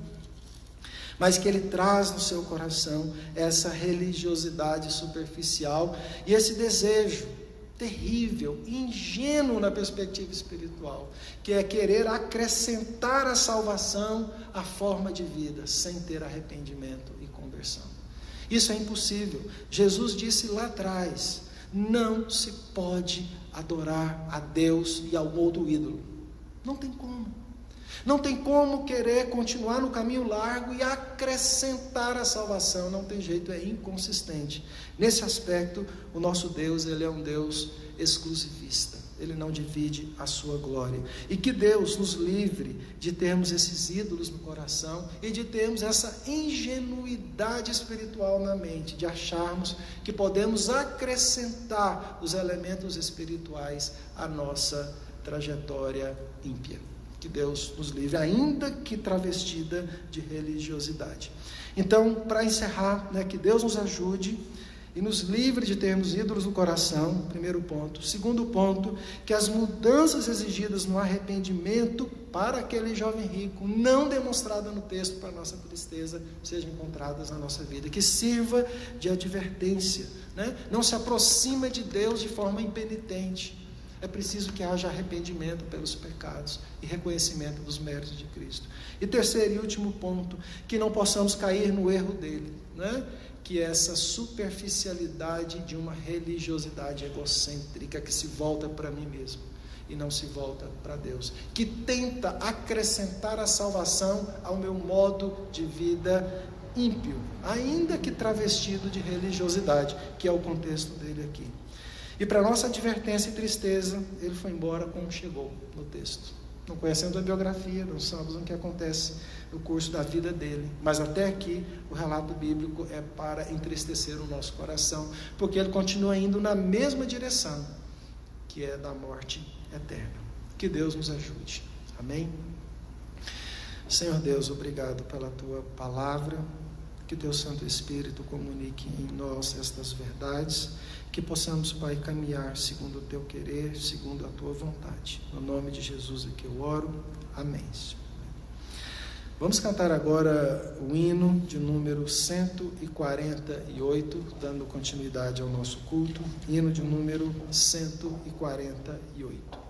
mas que ele traz no seu coração essa religiosidade superficial e esse desejo terrível, ingênuo na perspectiva espiritual, que é querer acrescentar a salvação à forma de vida, sem ter arrependimento e conversão. Isso é impossível. Jesus disse lá atrás, não se pode adorar a Deus e ao outro ídolo. Não tem como. Não tem como querer continuar no caminho largo e acrescentar a salvação. Não tem jeito, é inconsistente. Nesse aspecto, o nosso Deus, Ele é um Deus exclusivista. Ele não divide a sua glória. E que Deus nos livre de termos esses ídolos no coração e de termos essa ingenuidade espiritual na mente, de acharmos que podemos acrescentar os elementos espirituais à nossa trajetória ímpia. Que Deus nos livre, ainda que travestida de religiosidade. Então, para encerrar, que Deus nos ajude e nos livre de termos ídolos no coração, primeiro ponto. Segundo ponto, que as mudanças exigidas no arrependimento para aquele jovem rico, não demonstrada no texto para nossa tristeza, sejam encontradas na nossa vida, que sirva de advertência, Não se aproxima de Deus de forma impenitente. É preciso que haja arrependimento pelos pecados e reconhecimento dos méritos de Cristo. E terceiro e último ponto, que não possamos cair no erro dele, que é essa superficialidade de uma religiosidade egocêntrica que se volta para mim mesmo e não se volta para Deus, que tenta acrescentar a salvação ao meu modo de vida ímpio, ainda que travestido de religiosidade, que é o contexto dele aqui. E para nossa advertência e tristeza, ele foi embora como chegou no texto. Não conhecemos a biografia, não sabemos o que acontece no curso da vida dele, mas até aqui o relato bíblico é para entristecer o nosso coração, porque ele continua indo na mesma direção, que é da morte eterna. Que Deus nos ajude. Amém? Senhor Deus, obrigado pela tua palavra, que teu Santo Espírito comunique em nós estas verdades, que possamos, Pai, caminhar segundo o teu querer, segundo a tua vontade. No nome de Jesus é que eu oro. Amém. Vamos cantar agora o hino de número 148, dando continuidade ao nosso culto. Hino de número 148.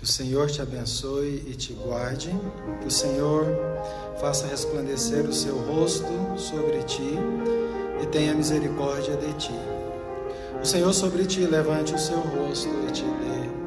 Que o Senhor te abençoe e te guarde. Que o Senhor faça resplandecer o seu rosto sobre ti e tenha misericórdia de ti. O Senhor sobre ti levante o seu rosto e te dê